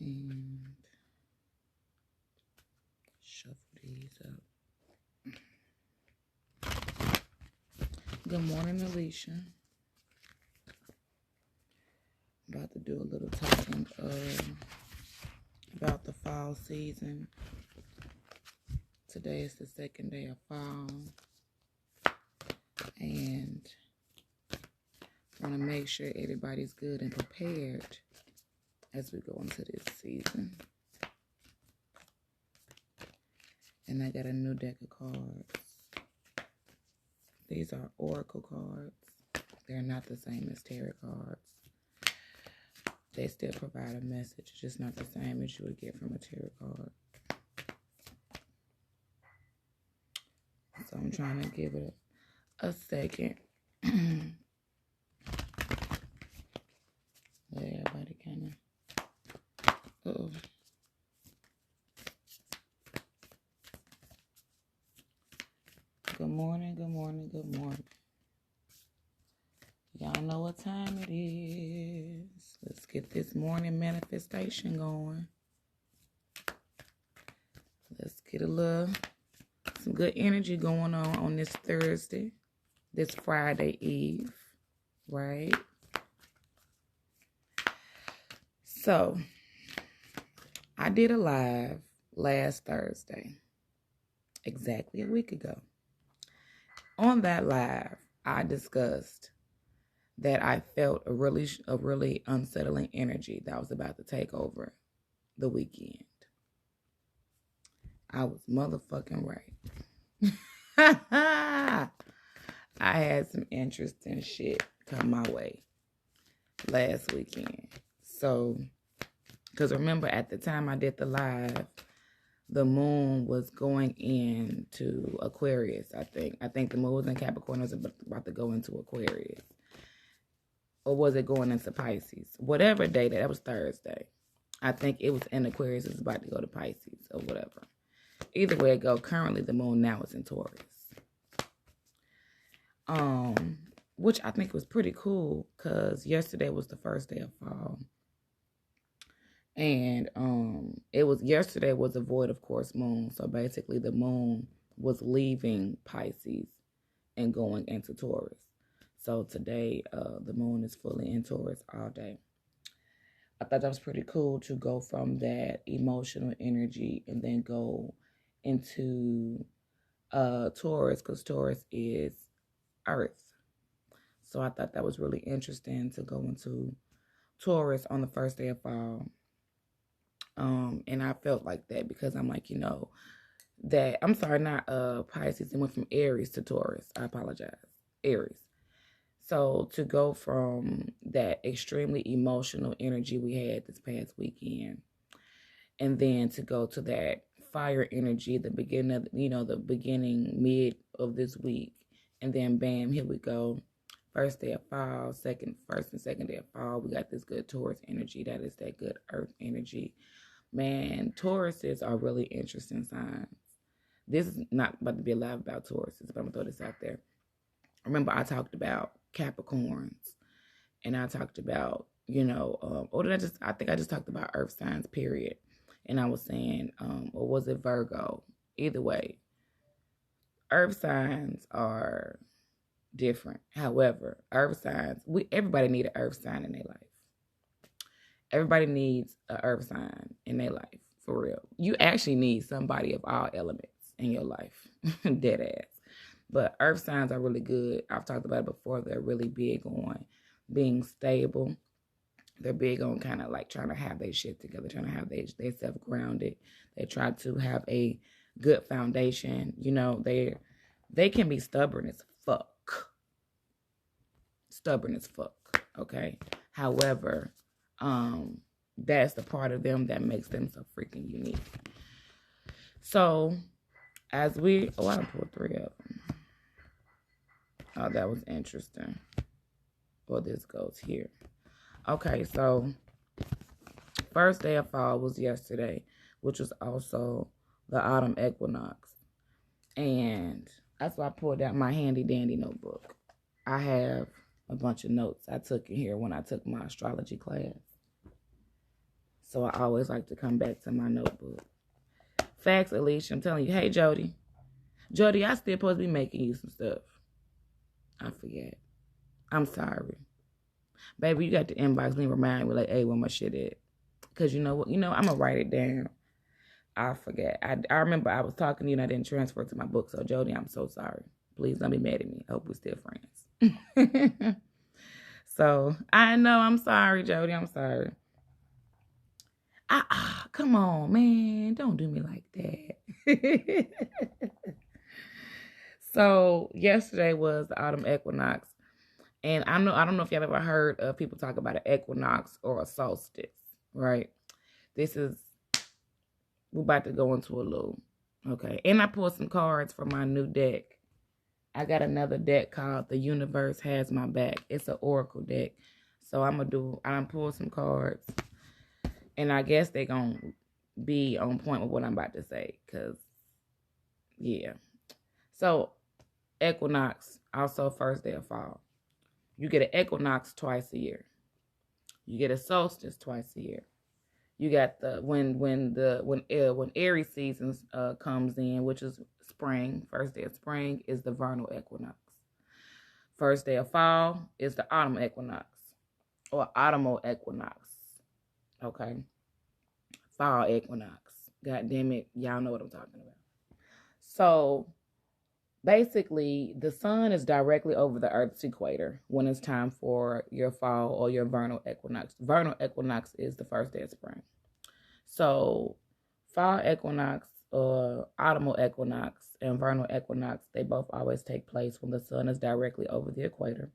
And shuffle these up. Good morning, Alicia. About to do a little talking about the fall season. Today is the second day of fall. And I want to make sure everybody's good and prepared as we go into this season. And I got a new deck of cards. These are oracle cards. They're not the same as tarot cards. They still provide a message, just not the same as you would get from a tarot card. So I'm trying to give it a second. Let everybody kind of... Good morning, good morning, good morning. Y'all know what time it is. Let's get this morning manifestation going. Let's get some good energy going on this Thursday, this Friday Eve, right? So, I did a live last Thursday, exactly a week ago. On that live, I discussed that I felt a really unsettling energy that was about to take over the weekend. I was motherfucking right. I had some interesting shit come my way last weekend. So, because remember at the time I did the live, the moon was going into Aquarius, I think. I think the moon was in Capricorn, was about to go into Aquarius. Or was it going into Pisces? Whatever day, that was Thursday. I think it was in Aquarius, it's about to go to Pisces or whatever. Either way it go, currently the moon now is in Taurus. Which I think was pretty cool because yesterday was the first day of fall. And yesterday was a void of course moon. So basically the moon was leaving Pisces and going into Taurus. So today the moon is fully in Taurus all day. I thought that was pretty cool to go from that emotional energy and then go into Taurus, because Taurus is Earth. So I thought that was really interesting to go into Taurus on the first day of fall. And I felt like that because I'm like, that, I'm sorry, not Pisces. It went from Aries to Taurus. I apologize. Aries. So to go from that extremely emotional energy we had this past weekend, and then to go to that fire energy, the beginning of, mid of this week, and then bam, here we go. First day of fall, first and second day of fall, we got this good Taurus energy. That is that good earth energy. Man, Tauruses are really interesting signs. This is not about to be a live about Tauruses, but I'm going to throw this out there. Remember, I talked about Capricorns, and I talked about, I think I just talked about earth signs, period. And I was saying, or was it Virgo? Either way, earth signs are different. However, earth signs, everybody needs an earth sign in their life. Everybody needs an earth sign in their life, for real. You actually need somebody of all elements in your life, dead ass. But earth signs are really good. I've talked about it before. They're really big on being stable. They're big on kind of like trying to have their shit together, trying to have their self grounded. They try to have a good foundation. They can be stubborn as fuck. Stubborn as fuck, okay? However, that's the part of them that makes them so freaking unique. So, I pulled 3 of them. Oh, that was interesting. Well, this goes here. Okay, so first day of fall was yesterday, which was also the Autumn Equinox. And that's why I pulled out my handy dandy notebook. I have a bunch of notes I took in here when I took my astrology class. So I always like to come back to my notebook. Facts, Alicia. I'm telling you. Hey, Jody. Jody, I still supposed to be making you some stuff. I forget. I'm sorry. Baby, you got to inbox me and remind me, like, hey, where my shit at? Because you know what? I'm going to write it down. I forget. I remember I was talking to you and I didn't transfer it to my book. So, Jody, I'm so sorry. Please don't be mad at me. I hope we're still friends. So, I know. I'm sorry, Jody. I'm sorry. Come on, man. Don't do me like that. So, yesterday was the autumn equinox. And I don't know if y'all ever heard of people talk about an equinox or a solstice, right? We're about to go into a little, okay. And I pulled some cards from my new deck. I got another deck called The Universe Has My Back. It's an oracle deck. So I'm pull some cards. And I guess they're going to be on point with what I'm about to say. Because, yeah. So, equinox, also first day of fall. You get an equinox twice a year. You get a solstice twice a year. You got when Aries season comes in, which is spring. First day of spring is the vernal equinox. First day of fall is the autumnal equinox or autumnal equinox. Okay, fall equinox. God damn it, y'all know what I'm talking about. So basically, the sun is directly over the Earth's equator when it's time for your fall or your vernal equinox. Vernal equinox is the first day of spring. So, fall equinox, autumnal equinox, and vernal equinox, they both always take place when the sun is directly over the equator.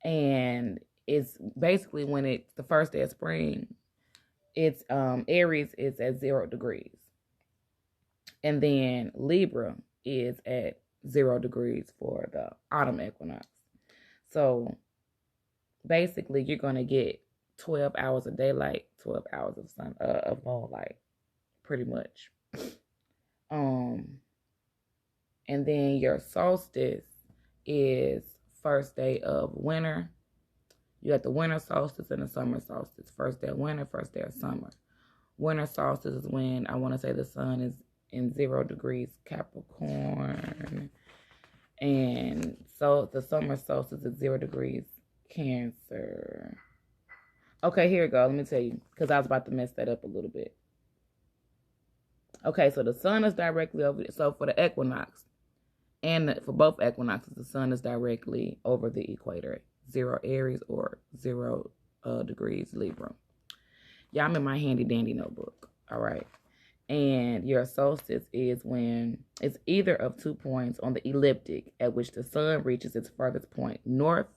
And it's basically when it's the first day of spring, it's Aries is at 0 degrees. And then Libra is at 0 degrees for the autumn equinox. So basically you're going to get 12 hours of daylight, 12 hours of sun of moonlight, pretty much. And then your solstice is first day of winter. You got the winter solstice and the summer solstice. First day of winter, first day of summer. Winter solstice is when I want to say the sun is in 0 degrees Capricorn. And so the summer solstice is 0 degrees Cancer. Okay, here we go. Let me tell you, because I was about to mess that up a little bit. Okay, so the sun is directly over. So for the equinox, and for both equinoxes, the sun is directly over the equator. 0 Aries or 0 degrees Libra. Yeah, I'm in my handy dandy notebook. All right. And your solstice is when it's either of 2 points on the ecliptic at which the sun reaches its furthest point north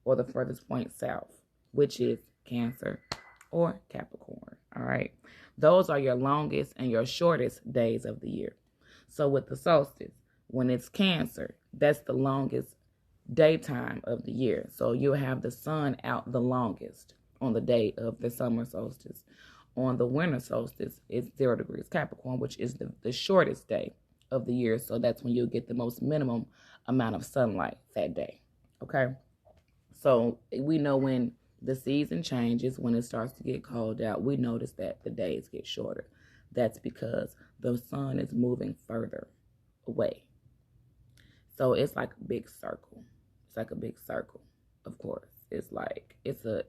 or the furthest point south, which is Cancer or Capricorn. All right. Those are your longest and your shortest days of the year. So with the solstice, when it's Cancer, that's the longest daytime of the year. So you'll have the sun out the longest on the day of the summer solstice. On the winter solstice, it's 0 degrees Capricorn, which is the shortest day of the year. So that's when you'll get the most minimum amount of sunlight that day. Okay. So we know when the season changes, when it starts to get cold out, we notice that the days get shorter. That's because the sun is moving further away. So it's like a big circle. It's like a big circle, of course. It's like it's a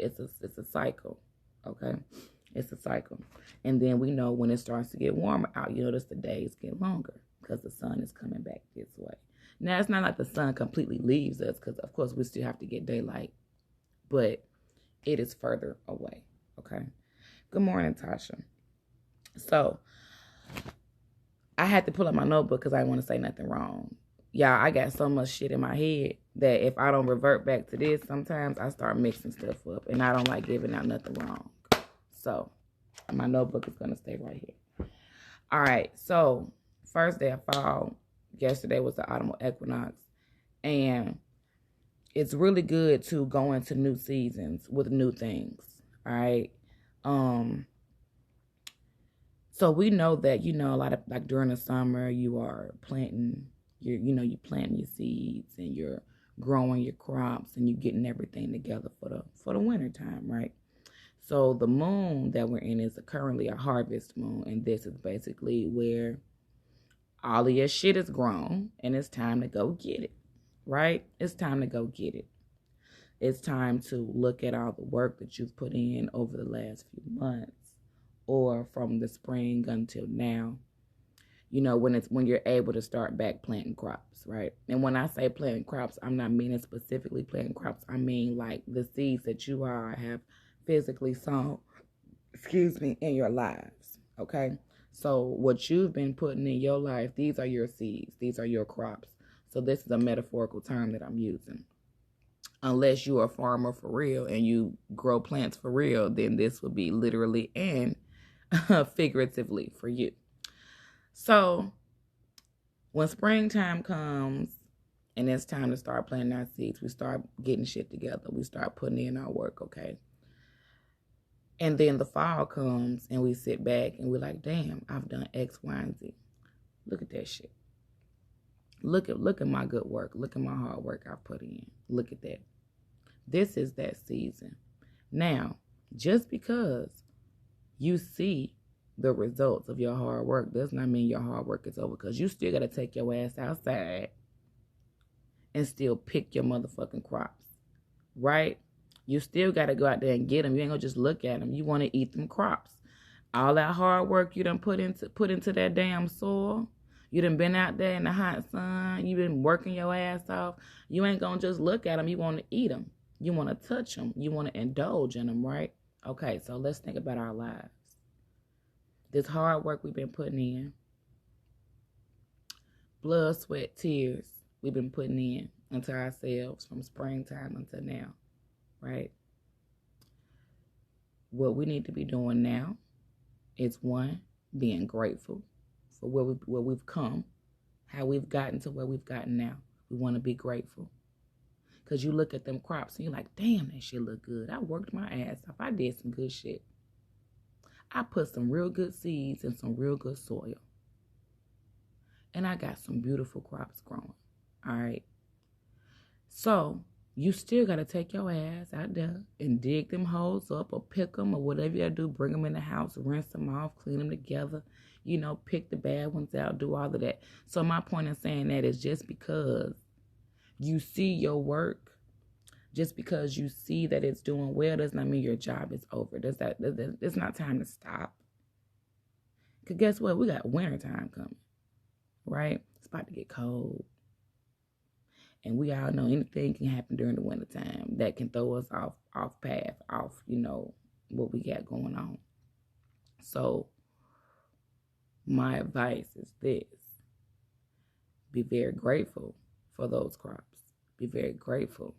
cycle. Okay. It's a cycle. And then we know when it starts to get warmer out, you notice the days get longer because the sun is coming back this way. Now, it's not like the sun completely leaves us because, of course, we still have to get daylight. But it is further away. Okay. Good morning, Tasha. So, I had to pull up my notebook because I didn't want to say nothing wrong. Y'all, I got so much shit in my head that if I don't revert back to this, sometimes I start mixing stuff up. And I don't like giving out nothing wrong. So, my notebook is going to stay right here. All right. So, first day of fall. Yesterday was the autumnal equinox. And it's really good to go into new seasons with new things. All right. So we know that, a lot of, like, during the summer, you are planting, you planting your seeds and you're growing your crops and you're getting everything together for the winter time, right? So the moon that we're in is currently a harvest moon, and this is basically where all of your shit is grown, and it's time to go get it, right? It's time to go get it. It's time to look at all the work that you've put in over the last few months, or from the spring until now. You know, when you're able to start back planting crops, right? And when I say planting crops, I'm not meaning specifically planting crops. I mean like the seeds that you have physically sown, in your lives, okay? So what you've been putting in your life, these are your seeds. These are your crops. So this is a metaphorical term that I'm using. Unless you're a farmer for real and you grow plants for real, then this would be literally and figuratively for you. So when springtime comes and it's time to start planting our seeds, we start getting shit together. We start putting in our work, okay? And then the fall comes and we sit back and we're like, damn, I've done X, Y, and Z. Look at that shit. Look at my good work. Look at my hard work I've put in. Look at that. This is that season. Now, just because you see the results of your hard work does not mean your hard work is over, because you still got to take your ass outside and still pick your motherfucking crops, right? You still got to go out there and get them. You ain't going to just look at them. You want to eat them crops. All that hard work you done put into that damn soil. You done been out there in the hot sun. You been working your ass off. You ain't going to just look at them. You want to eat them. You want to touch them. You want to indulge in them, right? Okay, so let's think about our lives. This hard work we've been putting in, blood, sweat, tears we've been putting in into ourselves from springtime until now, right? What we need to be doing now is, one, being grateful for where we've come, how we've gotten to where we've gotten now. We want to be grateful. Because you look at them crops and you're like, damn, that shit look good. I worked my ass off. I did some good shit. I put some real good seeds in some real good soil. And I got some beautiful crops growing. All right. So you still got to take your ass out there and dig them holes up or pick them or whatever you got to do. Bring them in the house, rinse them off, clean them together. You know, pick the bad ones out, do all of that. So my point in saying that is, just because you see your work, just because you see that it's doing well, does not mean your job is over. It's not time to stop. Because guess what? We got winter time coming, right? It's about to get cold. And we all know anything can happen during the winter time that can throw us off path, off, you know, what we got going on. So my advice is this: be very grateful for those crops. Be very grateful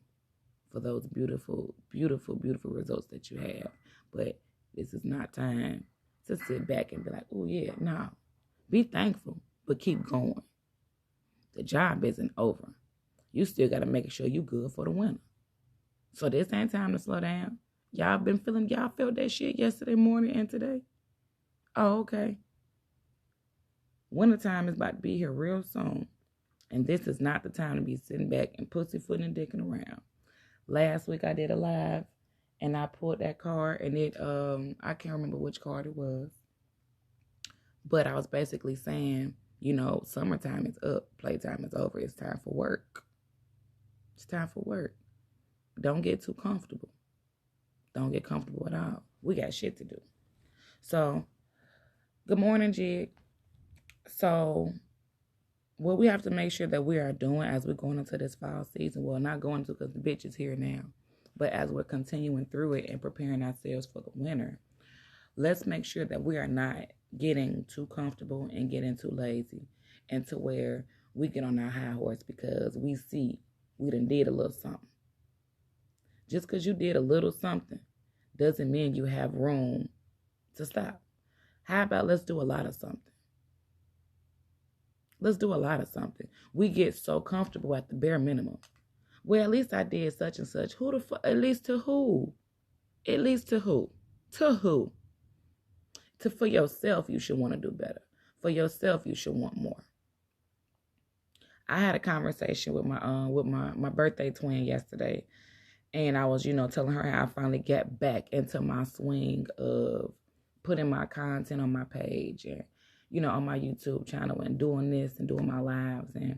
for those beautiful, beautiful, beautiful results that you have. But this is not time to sit back and be like, oh yeah, no. Be thankful, but keep going. The job isn't over. You still got to make sure you good for the winter. So this ain't time to slow down. Y'all felt that shit yesterday morning and today? Oh, okay. Wintertime is about to be here real soon. And this is not the time to be sitting back and pussyfooting and dicking around. Last week I did a live and I pulled that card, and I can't remember which card it was. But I was basically saying, you know, summertime is up, playtime is over, it's time for work. It's time for work. Don't get too comfortable. Don't get comfortable at all. We got shit to do. So, good morning, Jig. So, what we have to make sure that we are doing as we're going into this fall season, well, not going to because the bitch is here now, but as we're continuing through it and preparing ourselves for the winter, let's make sure that we are not getting too comfortable and getting too lazy, and to where we get on our high horse because we see we done did a little something. Just because you did a little something doesn't mean you have room to stop. How about let's do a lot of something? Let's do a lot of something. We get so comfortable at the bare minimum. Well, at least I did such and such. Who the fuck? At least to who? At least to who? To who? For yourself, you should want to do better. For yourself, you should want more. I had a conversation with my birthday twin yesterday, And I was, telling her how I finally got back into my swing of putting my content on my page and, on my YouTube channel and doing this and doing my lives and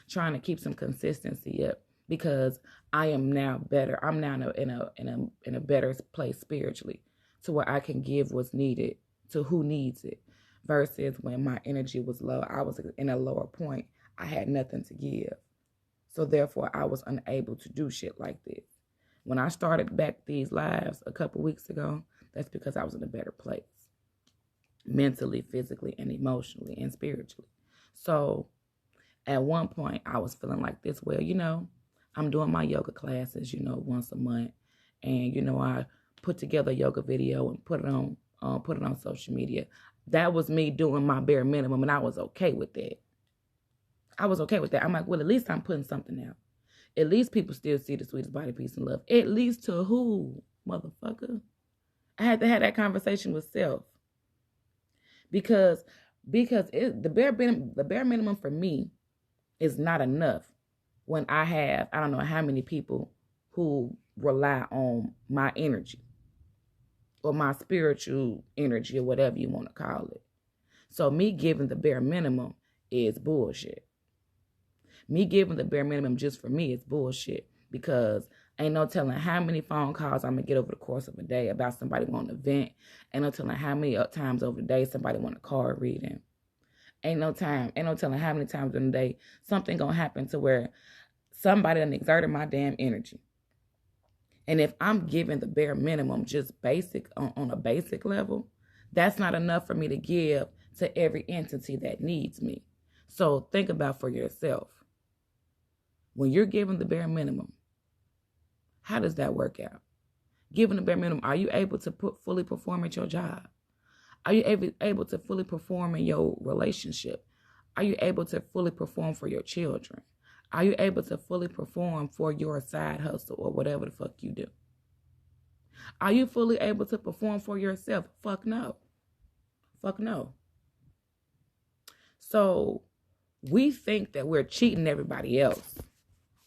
trying to keep some consistency up because I am now better. I'm now in a better place spiritually to where I can give what's needed to who needs it versus when my energy was low. I was in a lower point. I had nothing to give. So therefore, I was unable to do shit like this. When I started back these lives a couple weeks ago, that's because I was in a better place. Mentally, physically, and emotionally, and spiritually. So, at one point, I was feeling like this. Well, I'm doing my yoga classes, once a month. And, I put together a yoga video and put it on social media. That was me doing my bare minimum, and I was okay with that. I'm like, well, at least I'm putting something out. At least people still see the sweetest body, peace, and love. At least to who, motherfucker? I had to have that conversation with self. Because the bare minimum for me is not enough when I have, I don't know how many people who rely on my energy or my spiritual energy or whatever you want to call it. So me giving the bare minimum is bullshit. Me giving the bare minimum just for me is bullshit because ain't no telling how many phone calls I'm going to get over the course of a day about somebody wanting to vent. Ain't no telling how many times over the day somebody want a card reading. Ain't no telling how many times in the day something going to happen to where somebody done exerted my damn energy. And if I'm giving the bare minimum just basic on a basic level, that's not enough for me to give to every entity that needs me. So think about for yourself. When you're giving the bare minimum, how does that work out? Given the bare minimum, are you able to fully perform at your job? Are you able to fully perform in your relationship? Are you able to fully perform for your children? Are you able to fully perform for your side hustle or whatever the fuck you do? Are you fully able to perform for yourself? Fuck no. Fuck no. So we think that we're cheating everybody else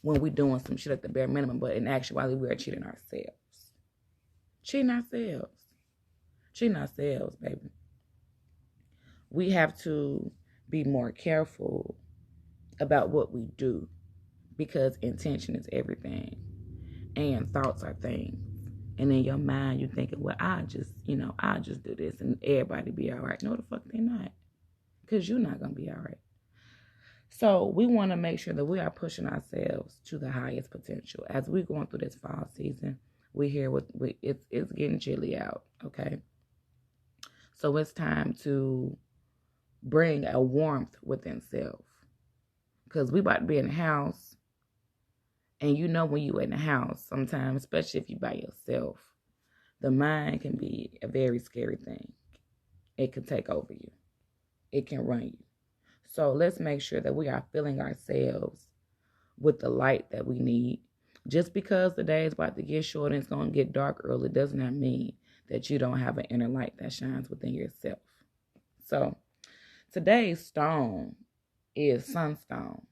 when we're doing some shit at the bare minimum, but in actuality, we're cheating ourselves. Cheating ourselves, baby. We have to be more careful about what we do because intention is everything and thoughts are things. And in your mind, you're thinking, well, I'll just do this and everybody be all right. No, the fuck they're not. Because you're not going to be all right. So we want to make sure that we are pushing ourselves to the highest potential. As we're going through this fall season, it's getting chilly out, okay? So it's time to bring a warmth within self. Because we about to be in the house. And when you in the house, sometimes, especially if you by yourself, the mind can be a very scary thing. It can take over you. It can run you. So let's make sure that we are filling ourselves with the light that we need. Just because the day is about to get short and it's going to get dark early does not mean that you don't have an inner light that shines within yourself. So today's stone is Sunstone.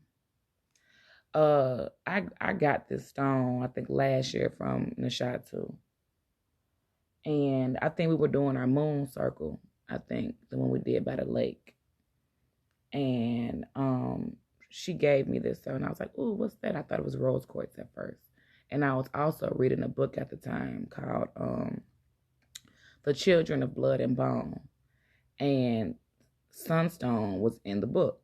I got this stone, I think last year from Nashatu. And I think we were doing our moon circle, I think, the one we did by the lake. And she gave me this stone. And I was like, ooh, what's that? I thought it was rose quartz at first. And I was also reading a book at the time called The Children of Blood and Bone. And Sunstone was in the book.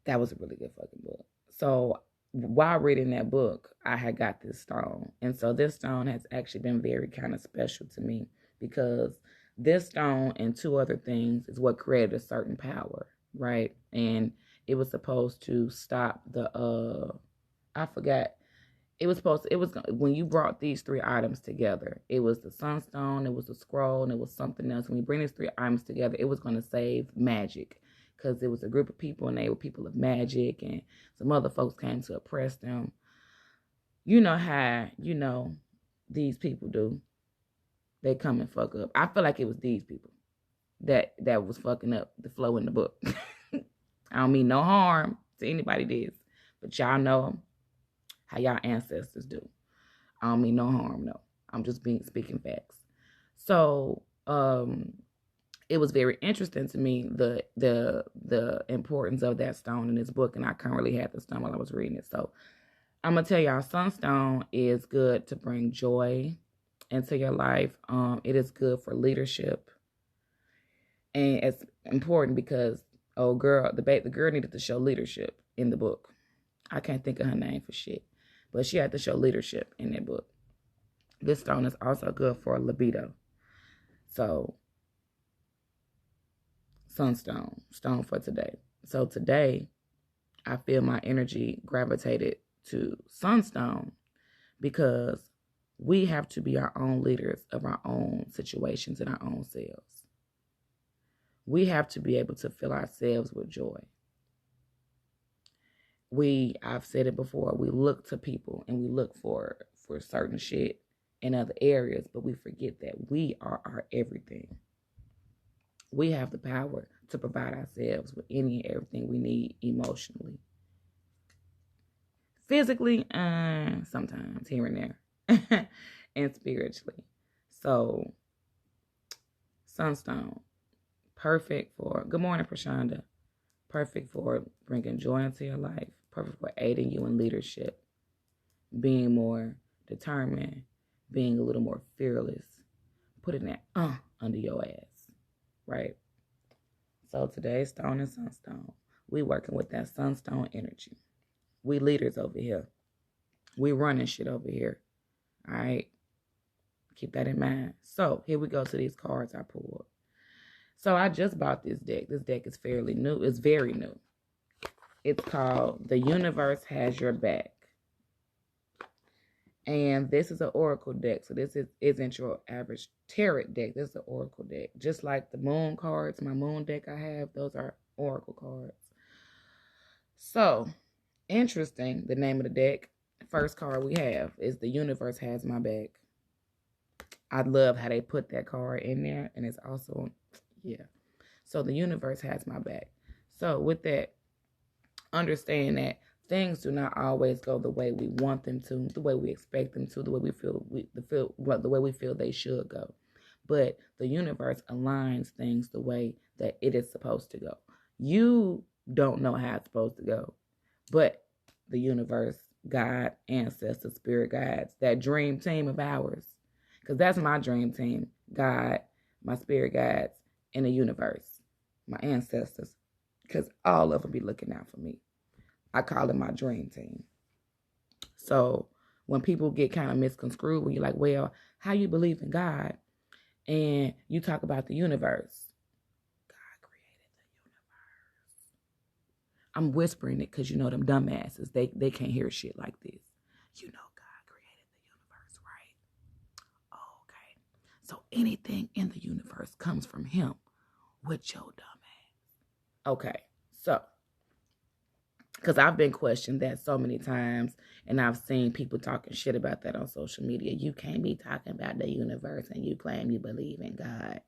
That was a really good fucking book. So while reading that book, I had got this stone. And so this stone has actually been very kind of special to me because this stone and two other things is what created a certain power, right? And it was supposed to stop the, I forgot. When you brought these three items together, it was the sunstone, it was the scroll, and it was something else. When you bring these three items together, it was going to save magic. Because it was a group of people and they were people of magic and some other folks came to oppress them. You know how, these people do. They come and fuck up. I feel like it was these people that was fucking up the flow in the book. I don't mean no harm to anybody this, but y'all know them. how y'all ancestors do. I don't mean no harm, no. I'm just speaking facts. So, it was very interesting to me the importance of that stone in this book, and I currently had the stone while I was reading it. So I'm gonna tell y'all, Sunstone is good to bring joy into your life. It is good for leadership, and it's important because the girl needed to show leadership in the book. I can't think of her name for shit, but she had to show leadership in that book. This stone is also good for libido. So, Sunstone, stone for today. So today, I feel my energy gravitated to Sunstone because we have to be our own leaders of our own situations and our own selves. We have to be able to fill ourselves with joy. I've said it before, we look to people and we look for certain shit in other areas, but we forget that we are our everything. We have the power to provide ourselves with any and everything we need emotionally. Physically, sometimes here and there, and spiritually. So, Sunstone, perfect for, good morning, Prashanda. Perfect for bringing joy into your life. Perfect for aiding you in leadership. Being more determined. Being a little more fearless. Putting that under your ass. Right? So today's stone and Sunstone. We working with that Sunstone energy. We leaders over here. We running shit over here. All right? Keep that in mind. So here we go to these cards I pulled. So I just bought this deck. This deck is fairly new. It's very new. It's called The Universe Has Your Back. And this is an oracle deck. So this isn't your average tarot deck. This is an oracle deck. Just like the moon cards, my moon deck I have, those are oracle cards. So, interesting, the name of the deck. First card we have is The Universe Has My Back. I love how they put that card in there. And it's also, yeah. So the universe has my back. So with that, understand that things do not always go the way we want them to, the way we expect them to, the way we feel they should go. But the universe aligns things the way that it is supposed to go. You don't know how it's supposed to go, but the universe, God, ancestors, spirit guides, that dream team of ours, because that's my dream team, God, my spirit guides, and the universe, my ancestors, because all of them be looking out for me. I call it my dream team. So when people get kind of misconstrued, when you're like, well, how you believe in God? And you talk about the universe. God created the universe. I'm whispering it because you know them dumbasses. They can't hear shit like this. You know God created the universe, right? Okay. So anything in the universe comes from him with your dumbass. Okay. So, because I've been questioned that so many times, and I've seen people talking shit about that on social media. You can't be talking about the universe and you claim you believe in God.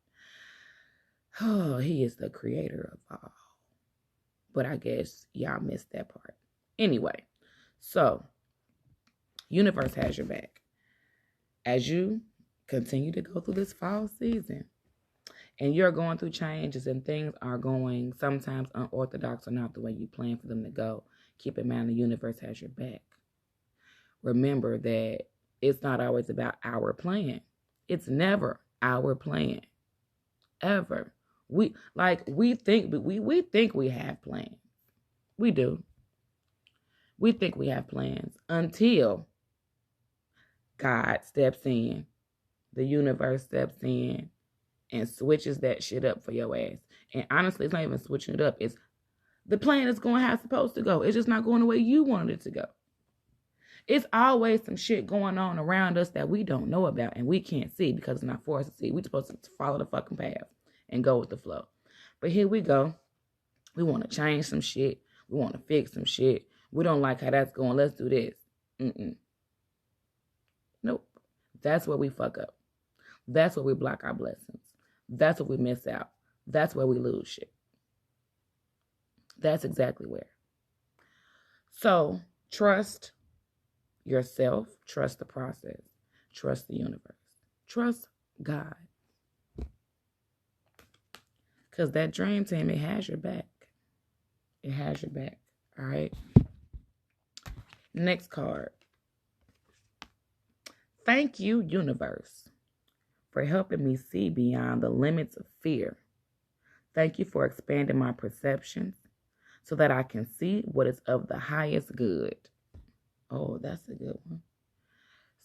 Oh, he is the creator of all. But I guess y'all missed that part. Anyway, so, universe has your back. As you continue to go through this fall season, and you're going through changes and things are going sometimes unorthodox or not the way you plan for them to go, keep in mind the universe has your back. Remember that it's not always about our plan. It's never our plan. Ever. We think we have plans. We do. We think we have plans until God steps in, the universe steps in, and switches that shit up for your ass. And honestly, it's not even switching it up. It's the plan is going how it's supposed to go. It's just not going the way you wanted it to go. It's always some shit going on around us that we don't know about and we can't see because it's not for us to see. We're supposed to follow the fucking path and go with the flow. But here we go. We want to change some shit. We want to fix some shit. We don't like how that's going. Let's do this. Nope. That's where we fuck up. That's where we block our blessings. That's where we miss out. That's where we lose shit. That's exactly where. So, trust yourself. Trust the process. Trust the universe. Trust God. Because that dream team, it has your back. It has your back. All right. Next card. Thank you, universe, for helping me see beyond the limits of fear. Thank you for expanding my perceptions so that I can see what is of the highest good. Oh, that's a good one.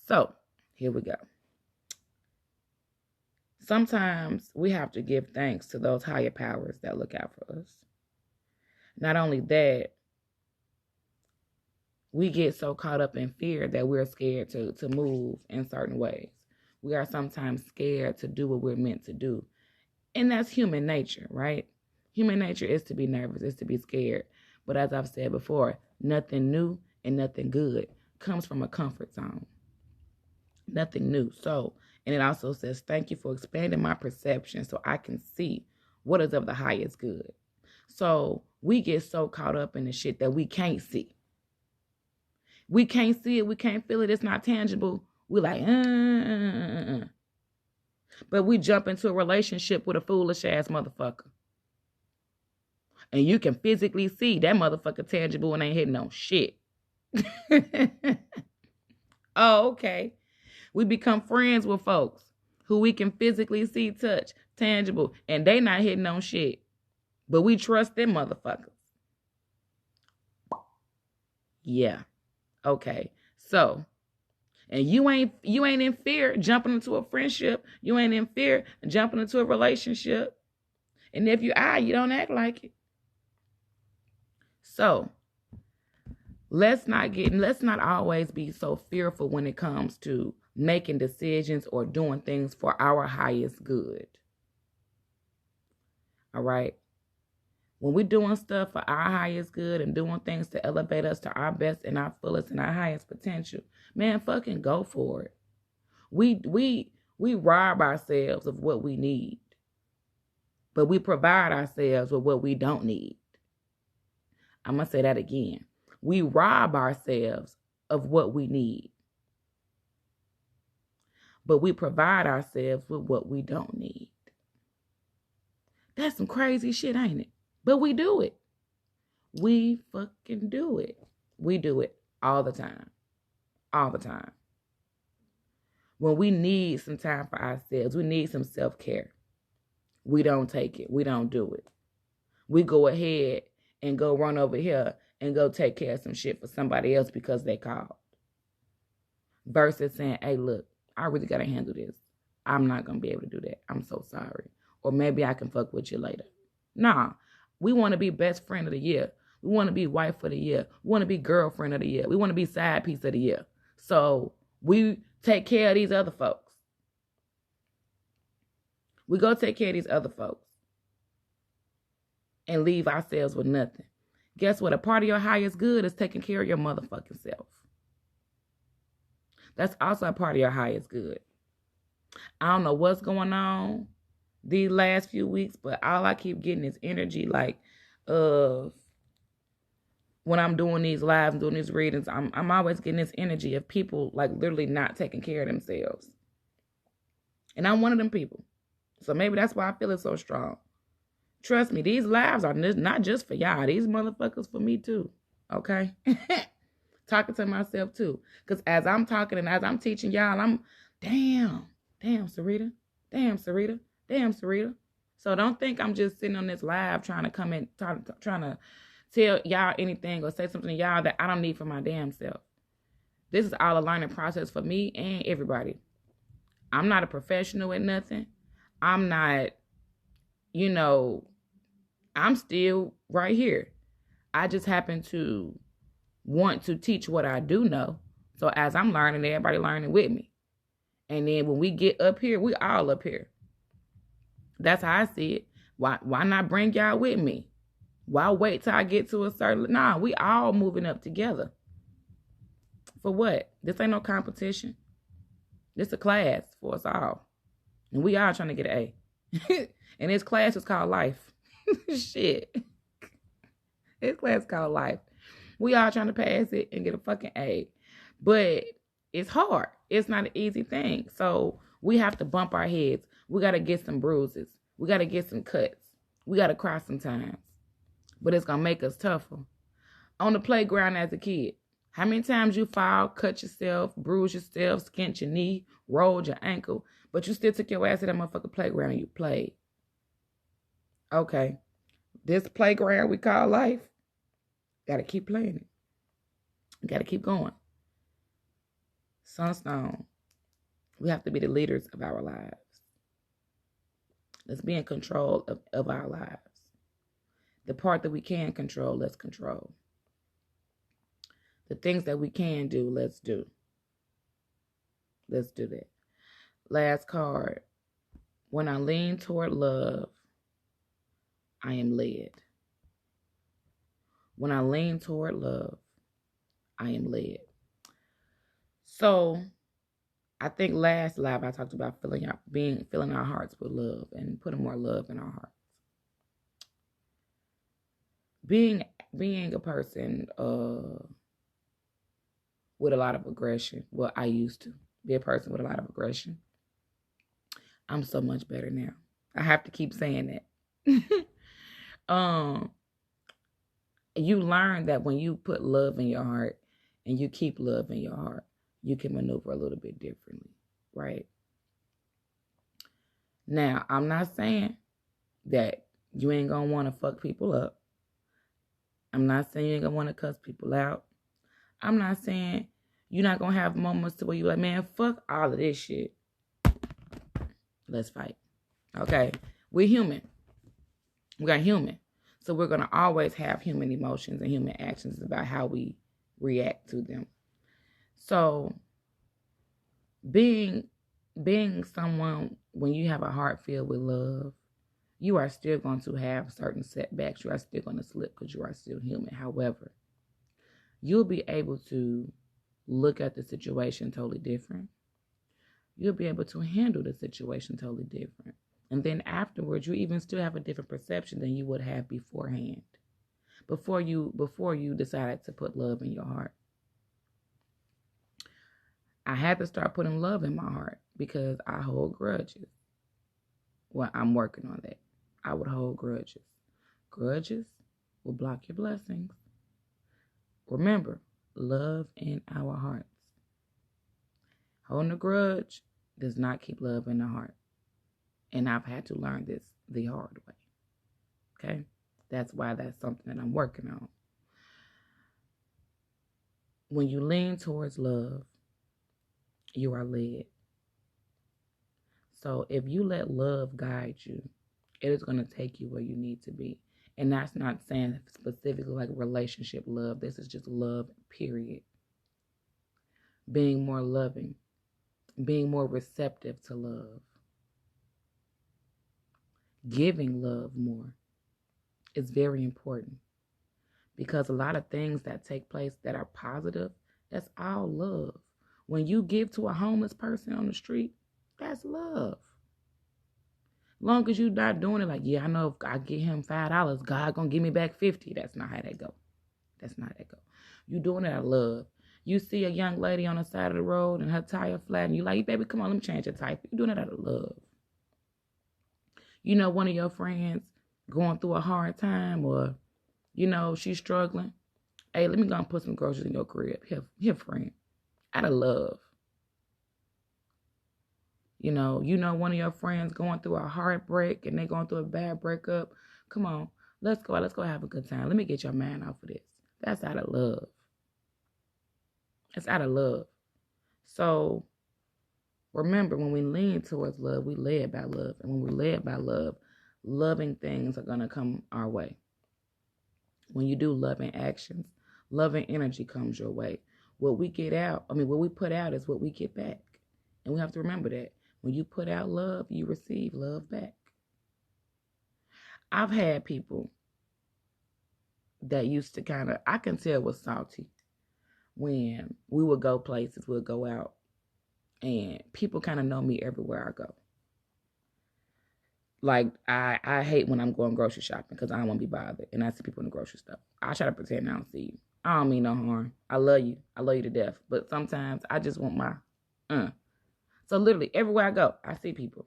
So, here we go. Sometimes we have to give thanks to those higher powers that look out for us. Not only that, we get so caught up in fear that we're scared to move in certain ways. We are sometimes scared to do what we're meant to do. And that's human nature, right? Human nature is to be nervous, is to be scared. But as I've said before, nothing new and nothing good comes from a comfort zone. Nothing new. So, and it also says, thank you for expanding my perception so I can see what is of the highest good. So we get so caught up in the shit that we can't see. We can't see it. We can't feel it. It's not tangible. We're like, But we jump into a relationship with a foolish ass motherfucker. And you can physically see that motherfucker tangible and ain't hitting on shit. Oh, okay. We become friends with folks who we can physically see, touch, tangible, and they not hitting on shit. But we trust them motherfuckers. Yeah. Okay. So, and you ain't in fear jumping into a friendship. You ain't in fear jumping into a relationship. And if you are, you don't act like it. So, let's not always be so fearful when it comes to making decisions or doing things for our highest good. All right? When we're doing stuff for our highest good and doing things to elevate us to our best and our fullest and our highest potential, man, fucking go for it. We rob ourselves of what we need, but we provide ourselves with what we don't need. I'm going to say that again. We rob ourselves of what we need, but we provide ourselves with what we don't need. That's some crazy shit, ain't it? But we do it. We fucking do it. We do it all the time. All the time. When we need some time for ourselves, we need some self-care. We don't take it. We don't do it. We go ahead and go run over here and go take care of some shit for somebody else because they called. Versus saying, hey, look, I really got to handle this. I'm not going to be able to do that. I'm so sorry. Or maybe I can fuck with you later. Nah. We want to be best friend of the year. We want to be wife of the year. We want to be girlfriend of the year. We want to be side piece of the year. So we take care of these other folks. We go take care of these other folks and leave ourselves with nothing. Guess what? A part of your highest good is taking care of your motherfucking self. That's also a part of your highest good. I don't know what's going on these last few weeks, but all I keep getting is energy, like when I'm doing these lives and doing these readings, I'm always getting this energy of people like literally not taking care of themselves. And I'm one of them people. So maybe that's why I feel it so strong. Trust me, these lives are not just for y'all. These motherfuckers for me too. Okay? Talking to myself too. Because as I'm talking and as I'm teaching y'all, I'm, damn, Sarita. Damn, Sarita. So don't think I'm just sitting on this live trying to come in, trying to tell y'all anything or say something to y'all that I don't need for my damn self. This is all a learning process for me and everybody. I'm not a professional at nothing. I'm not, I'm still right here. I just happen to want to teach what I do know. So as I'm learning, everybody learning with me. And then when we get up here, we all up here. That's how I see it. Why not bring y'all with me? Why wait till I get to a certain... Nah, we all moving up together. For what? This ain't no competition. This a class for us all. And we all trying to get an A. And this class is called life. Shit. This class is called life. We all trying to pass it and get a fucking A. But it's hard. It's not an easy thing. So we have to bump our heads. We got to get some bruises. We got to get some cuts. We got to cry sometimes. But it's going to make us tougher. On the playground as a kid, how many times you fall, cut yourself, bruise yourself, skint your knee, rolled your ankle, but you still took your ass to that motherfucking playground and you played. Okay. This playground we call life, got to keep playing it. Got to keep going. Sunstone, we have to be the leaders of our lives. Let's be in control of our lives. The part that we can control, let's control. The things that we can do, let's do. Let's do that. Last card. When I lean toward love, I am led. When I lean toward love, I am led. So, I think last live I talked about filling our hearts with love and putting more love in our hearts. Being a person with a lot of aggression. Well, I used to be a person with a lot of aggression. I'm so much better now. I have to keep saying that. You learn that when you put love in your heart and you keep love in your heart, you can maneuver a little bit differently, right? Now, I'm not saying that you ain't gonna want to fuck people up. I'm not saying you ain't gonna want to cuss people out. I'm not saying you're not gonna have moments to where you're like, man, fuck all of this shit. Let's fight. Okay? We're human. We are human. So we're gonna always have human emotions and human actions about how we react to them. So being someone, when you have a heart filled with love, you are still going to have certain setbacks. You are still going to slip because you are still human. However, you'll be able to look at the situation totally different. You'll be able to handle the situation totally different. And then afterwards, you even still have a different perception than you would have beforehand. Before you decided to put love in your heart. I had to start putting love in my heart because I hold grudges. Well, I'm working on that. I would hold grudges. Grudges will block your blessings. Remember, love in our hearts. Holding a grudge does not keep love in the heart. And I've had to learn this the hard way. Okay? That's why that's something that I'm working on. When you lean towards love, you are led. So if you let love guide you, it is going to take you where you need to be. And that's not saying specifically like relationship love. This is just love, period. Being more loving. Being more receptive to love. Giving love more is very important. Because a lot of things that take place that are positive, that's all love. When you give to a homeless person on the street, that's love. Long as you're not doing it like, yeah, I know if I give him $5, God gonna give me back 50. That's not how that go. That's not how that go. You doing it out of love. You see a young lady on the side of the road and her tire flat, and you like, baby, come on, let me change your tire. You're doing it out of love. You know, one of your friends going through a hard time, or you know she's struggling. Hey, let me go and put some groceries in your crib. Here, friend. Out of love. You know one of your friends going through a heartbreak and they going through a bad breakup. Come on, let's go have a good time. Let me get your mind off of this. That's out of love. It's out of love. So remember, when we lean towards love, we led by love. And when we're led by love, loving things are going to come our way. When you do loving actions, loving energy comes your way. What we put out is what we get back. And we have to remember that. When you put out love, you receive love back. I've had people that used to I can tell was salty when we would go places, we'll go out, and people kind of know me everywhere I go. Like, I hate when I'm going grocery shopping because I don't want to be bothered. And I see people in the grocery store. I try to pretend I don't see you. I don't mean no harm. I love you. I love you to death. But sometimes I just want my So literally everywhere I go, I see people.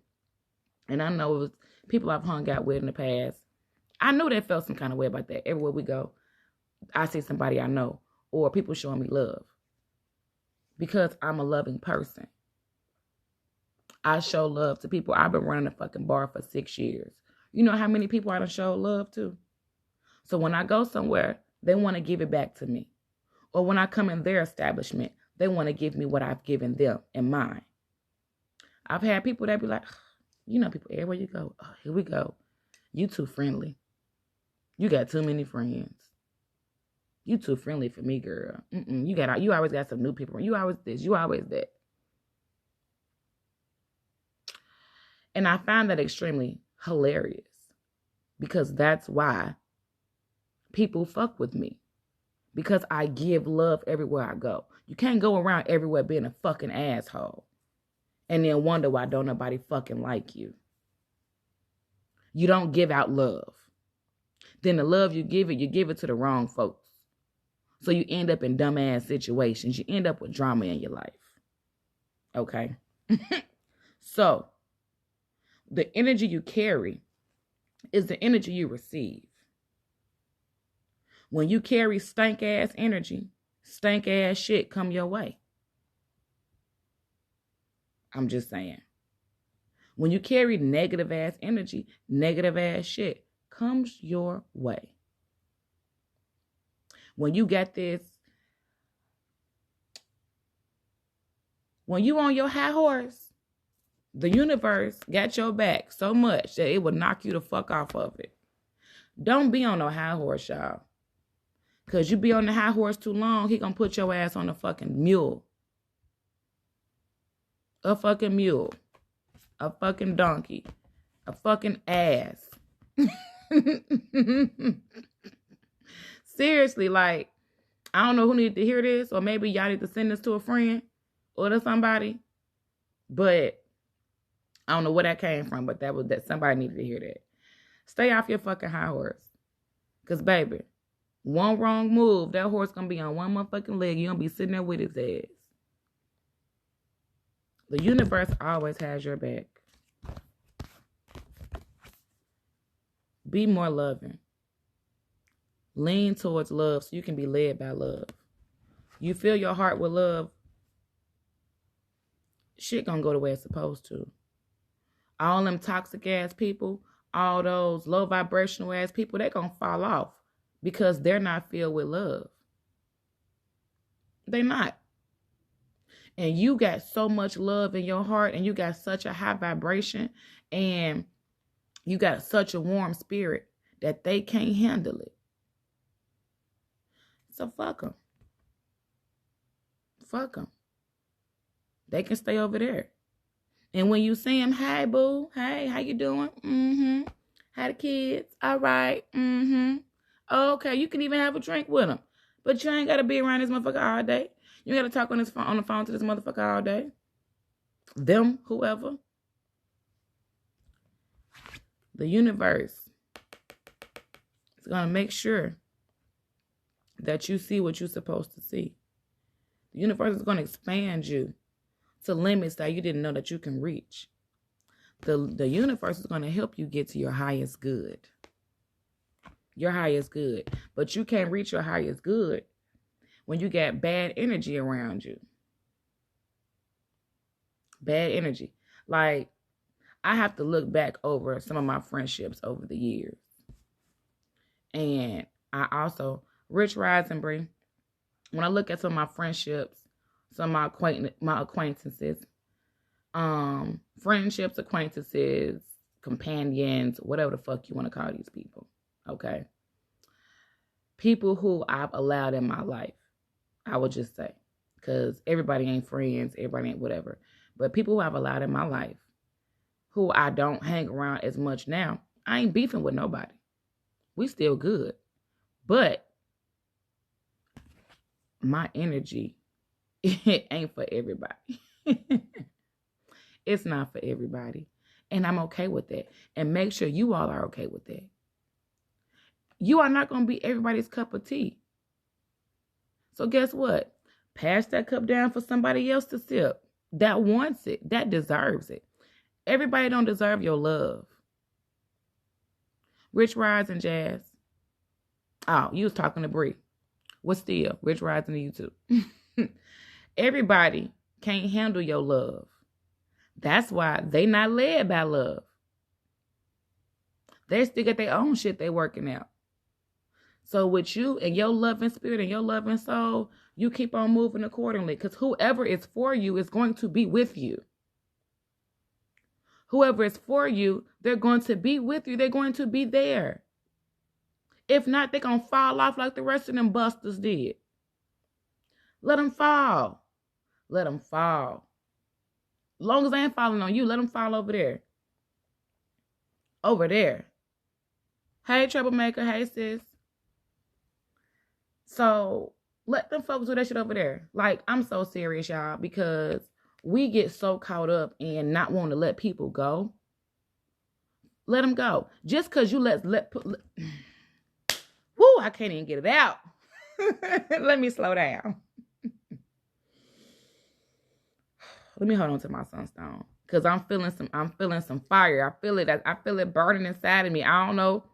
And I know it was people I've hung out with in the past. I knew they felt some kind of way about that. Everywhere we go, I see somebody I know or people showing me love. Because I'm a loving person. I show love to people. I've been running a fucking bar for 6 years. You know how many people I done show love to? So when I go somewhere, they want to give it back to me. Or when I come in their establishment, they want to give me what I've given them in mine. I've had people that be like, you know, people everywhere you go, oh, here we go. You too friendly. You got too many friends. You too friendly for me, girl. You always got some new people. You always this. You always that. And I find that extremely hilarious because that's why people fuck with me. Because I give love everywhere I go. You can't go around everywhere being a fucking asshole and then wonder why don't nobody fucking like you. You don't give out love. Then the love you give it to the wrong folks. So you end up in dumbass situations. You end up with drama in your life. Okay? So, the energy you carry is the energy you receive. When you carry stank-ass energy, stank-ass shit come your way. I'm just saying. When you carry negative-ass energy, negative-ass shit comes your way. When you got this, when you on your high horse, the universe got your back so much that it will knock you the fuck off of it. Don't be on no high horse, y'all. Because you be on the high horse too long, he gonna put your ass on a fucking mule. A fucking mule. A fucking donkey. A fucking ass. Seriously, like, I don't know who needed to hear this, or maybe y'all need to send this to a friend or to somebody, but I don't know where that came from, but that somebody needed to hear that. Stay off your fucking high horse. Because, baby, one wrong move, that horse gonna be on one motherfucking leg. You gonna be sitting there with his ass. The universe always has your back. Be more loving. Lean towards love so you can be led by love. You fill your heart with love, shit gonna go the way it's supposed to. All them toxic ass people, all those low vibrational ass people, they gonna fall off because they're not filled with love. They're not. And you got so much love in your heart and you got such a high vibration and you got such a warm spirit that they can't handle it. So fuck them. Fuck them. They can stay over there. And when you see them, hey, boo. Hey, how you doing? Mm-hmm. How the kids? All right. Mm-hmm. Okay, you can even have a drink with them. But you ain't got to be around this motherfucker all day. You got to talk on the phone to this motherfucker all day. Them, whoever. The universe is going to make sure that you see what you're supposed to see. The universe is going to expand you to limits that you didn't know that you can reach. The universe is going to help you get to your highest good. Your highest good. But you can't reach your highest good when you got bad energy around you. Bad energy. Like, I have to look back over some of my friendships over the years. And I also, Rich Rising Bree, when I look at some of my friendships, some of my acquaintances, friendships, acquaintances, companions, whatever the fuck you want to call these people, okay? People who I've allowed in my life, I would just say, because everybody ain't friends, everybody ain't whatever, but people who I've allowed in my life, who I don't hang around as much now, I ain't beefing with nobody. We still good. But my energy, it ain't for everybody. It's not for everybody. And I'm okay with that. And make sure you all are okay with that. You are not going to be everybody's cup of tea. So guess what? Pass that cup down for somebody else to sip. That wants it. That deserves it. Everybody don't deserve your love. Rich Rides and Jazz. Oh, you was talking to Bree. What's still? Rich Rides and YouTube. Everybody can't handle your love. That's why they not led by love. They still got their own shit they working out. So with you and your loving spirit and your loving soul, you keep on moving accordingly. Because whoever is for you is going to be with you. Whoever is for you, they're going to be with you. They're going to be there. If not, they're going to fall off like the rest of them busters did. Let them fall. Let them fall. As long as they ain't falling on you, let them fall over there. Over there. Hey, troublemaker. Hey, sis. So, let them folks do that shit over there. Like, I'm so serious, y'all, because we get so caught up in not wanting to let people go. Let them go. Just because you woo, I can't even get it out. Let me slow down. Let me hold on to my sunstone. Because I'm feeling some fire. I feel it burning inside of me. I don't know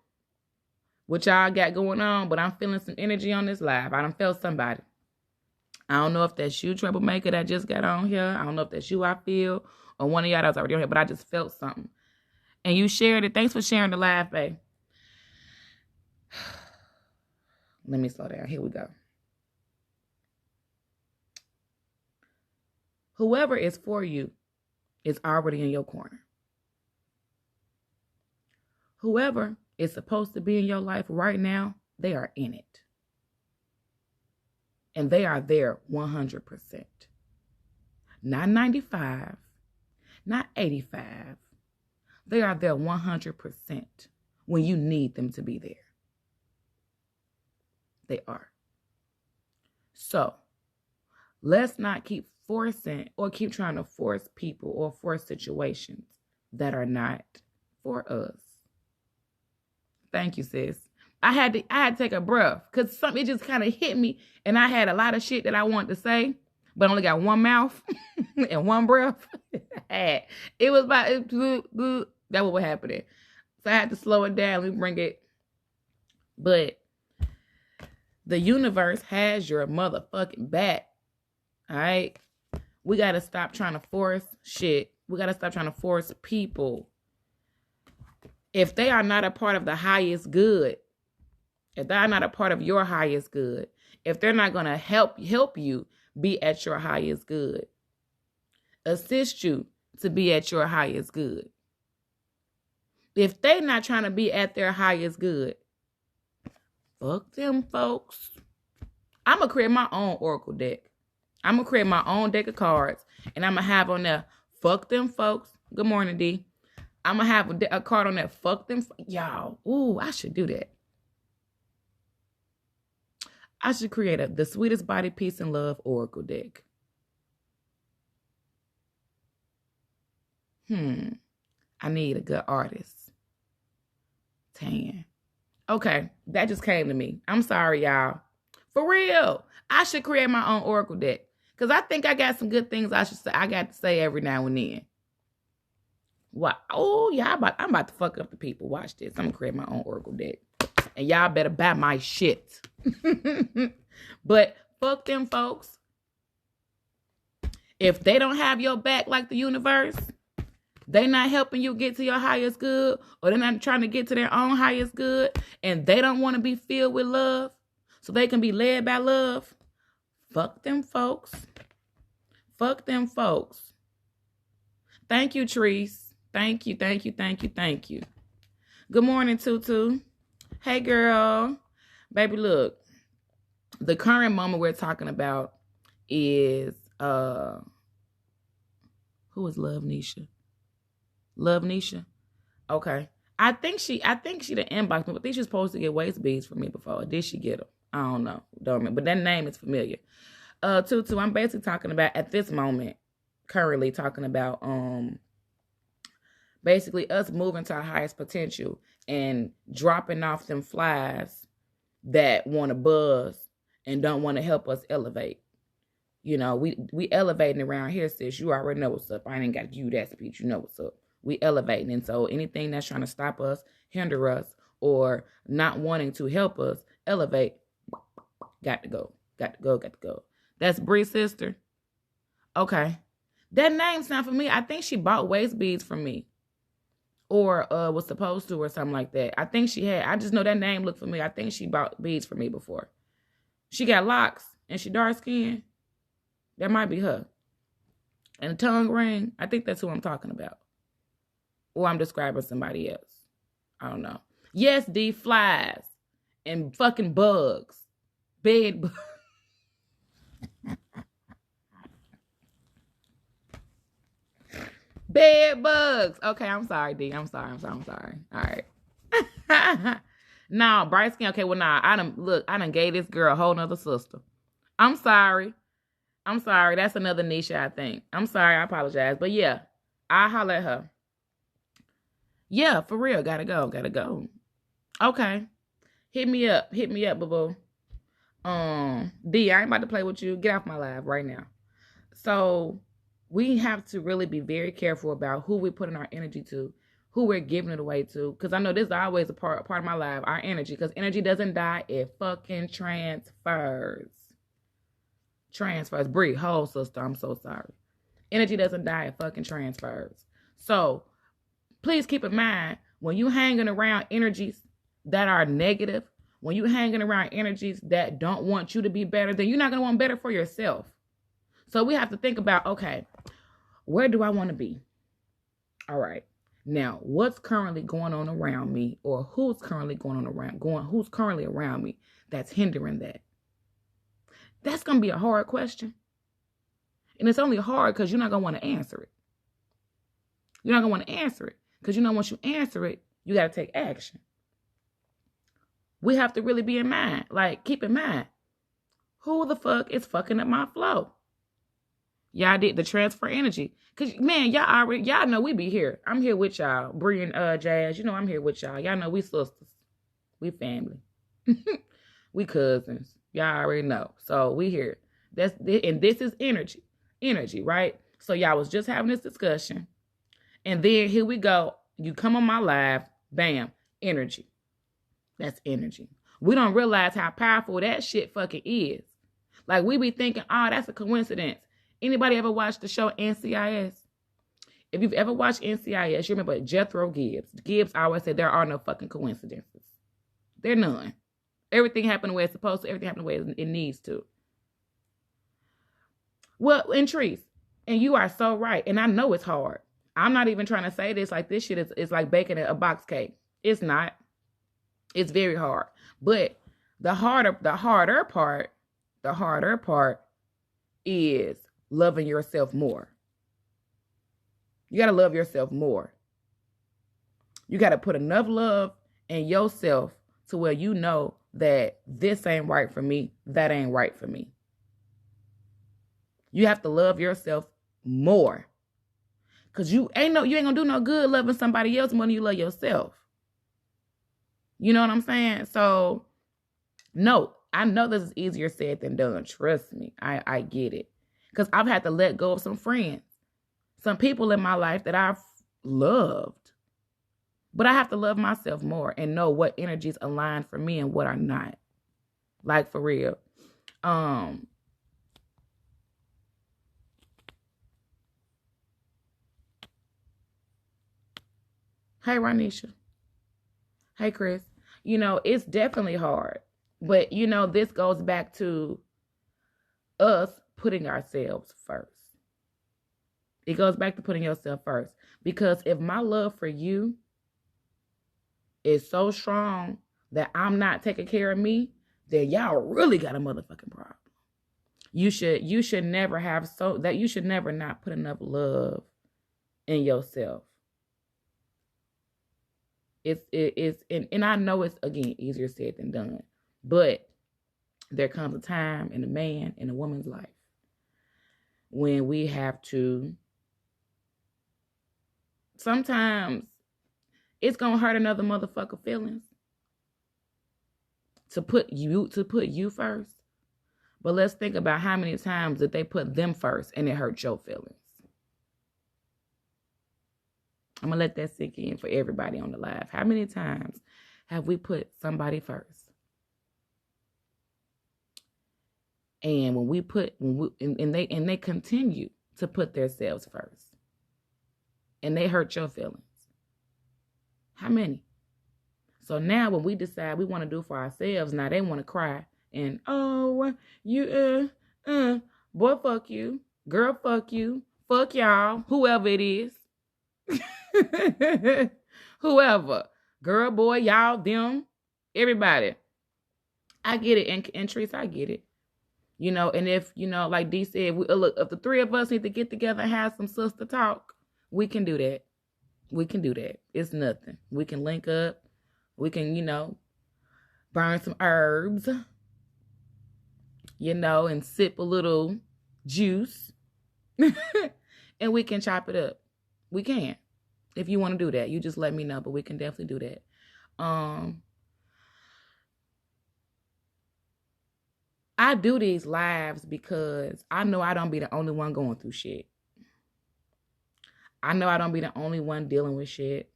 what y'all got going on, but I'm feeling some energy on this live. I done felt somebody. I don't know if that's you, troublemaker, that just got on here. I don't know if that's you I feel, or one of y'all that's already on here, but I just felt something. And you shared it. Thanks for sharing the live, babe. Let me slow down. Here we go. Whoever is for you is already in your corner. Whoever is supposed to be in your life right now, they are in it. And they are there 100%. Not 95, not 85. They are there 100% when you need them to be there. They are. So, let's not keep forcing or keep trying to force people or force situations that are not for us. Thank you, sis. I had to take a breath because something just kind of hit me, and I had a lot of shit that I wanted to say, but I only got one mouth and one breath. It was about that was what happened. So I had to slow it down. Let me bring it. But the universe has your motherfucking back. All right? We got to stop trying to force shit. We got to stop trying to force people. If they are not a part of the highest good, if they're not a part of your highest good, if they're not going to help you be at your highest good, assist you to be at your highest good. If they're not trying to be at their highest good, fuck them folks. I'm going to create my own oracle deck. I'm going to create my own deck of cards, and I'm going to have on there, fuck them folks. Good morning, D. I'm going to have a card on there, fuck them. Y'all, ooh, I should do that. I should create the sweetest body, peace, and love oracle deck. I need a good artist. Tan. Okay, that just came to me. I'm sorry, y'all. For real. I should create my own oracle deck. Because I think I got some good things I got to say every now and then. What? Oh, yeah, I'm about to fuck up the people. Watch this. I'm going to create my own oracle deck. And y'all better buy my shit. But fuck them folks. If they don't have your back like the universe, they not helping you get to your highest good, or they're not trying to get to their own highest good, and they don't want to be filled with love so they can be led by love, fuck them folks. Fuck them folks. Thank you, Treese. Thank you, thank you, thank you, thank you. Good morning, Tutu. Hey, girl. Baby, look. The current moment we're talking about is, who is Love Nisha? Love Nisha? Okay. I think she done inboxed me, but I think she was supposed to get waist beads from me before. Did she get them? I don't know. Don't remember. But that name is familiar. Tutu, I'm basically talking about, at this moment, currently talking about, basically us moving to our highest potential and dropping off them flies that want to buzz and don't want to help us elevate. You know, we elevating around here, sis. You already know what's up. I ain't got to give you that speech. You know what's up. We elevating. And so anything that's trying to stop us, hinder us, or not wanting to help us elevate, got to go. Got to go. Got to go. That's Bree's sister. Okay. That name sound familiar. I think she bought waist beads from me. Or was supposed to, or something like that. I think she had. I just know that name looked familiar. I think she bought beads for me before. She got locks and she dark skinned. That might be her. And a tongue ring. I think that's who I'm talking about. Or I'm describing somebody else. I don't know. Yes, D, flies and fucking bugs. Bed bugs. Bed bugs. Okay, I'm sorry, D. I'm sorry. All right. Nah, bright skin. Okay, well, nah. I done gave this girl a whole nother sister. I'm sorry. That's another niche, I think. I'm sorry. I apologize. But yeah, I'll holler at her. Yeah, for real. Gotta go. Okay. Hit me up, boo-boo. D, I ain't about to play with you. Get off my live right now. So we have to really be very careful about who we're putting our energy to, who we're giving it away to. Because I know this is always a part of my life, our energy. Because energy doesn't die, it fucking transfers. Bree, whole sister, I'm so sorry. Energy doesn't die, it fucking transfers. So please keep in mind, when you hanging around energies that are negative, when you hanging around energies that don't want you to be better, then you're not going to want better for yourself. So we have to think about, okay, where do I want to be? All right. Now, what's currently going on around me, or who's currently around me that's hindering that? That's going to be a hard question. And it's only hard because you're not going to want to answer it. You're not going to want to answer it because, once you answer it, you got to take action. We have to really be in mind, keep in mind, who the fuck is fucking up my flow? Y'all did the transfer energy. Because, man, y'all know we be here. I'm here with y'all. Bree and Jazz, I'm here with y'all. Y'all know we sisters. We family. We cousins. Y'all already know. So we here. And this is energy. Energy, right? So y'all was just having this discussion. And then here we go. You come on my live. Bam. Energy. That's energy. We don't realize how powerful that shit fucking is. We be thinking, oh, that's a coincidence. Anybody ever watched the show NCIS? If you've ever watched NCIS, you remember Jethro Gibbs. Gibbs always said there are no fucking coincidences. There are none. Everything happened the way it's supposed to. Everything happened the way it needs to. Well, and Treese, and you are so right. And I know it's hard. I'm not even trying to say this this shit is like baking a box cake. It's not. It's very hard. But the harder part is loving yourself more. You got to love yourself more. You got to put enough love in yourself to where you know that this ain't right for me, that ain't right for me. You have to love yourself more. Because you ain't gonna do no good loving somebody else more than you love yourself. You know what I'm saying? So, no, I know this is easier said than done. Trust me, I get it. Because I've had to let go of some friends, some people in my life that I've loved. But I have to love myself more and know what energies align for me and what are not. For real. Hey, Ronisha. Hey, Chris. It's definitely hard. But, this goes back to us putting ourselves first. It goes back to putting yourself first. Because if my love for you is so strong that I'm not taking care of me, then y'all really got a motherfucking problem. You should never you should never not put enough love in yourself. And I know it's, again, easier said than done. But there comes a time in a man and a woman's life when we have to, sometimes it's gonna hurt another motherfucker feelings to put you first. But let's think about how many times did they put them first and it hurt your feelings. I'm going to let that sink in for everybody on the live. How many times have we put somebody first? And and they continue to put themselves first. And they hurt your feelings. How many? So now when we decide we want to do for ourselves, now they want to cry. And, oh, you, boy, fuck you. Girl, fuck you. Fuck y'all. Whoever it is. Whoever. Girl, boy, y'all, them, everybody. I get it. And Teresa, I get it. You know, and if, you know, like Dee said, look, if the three of us need to get together and have some sister talk, we can do that. We can do that. It's nothing. We can link up. We can, you know, burn some herbs, you know, and sip a little juice. And we can chop it up. We can. If you want to do that, you just let me know, but we can definitely do that. I do these lives because I know I don't be the only one going through shit. I know I don't be the only one dealing with shit.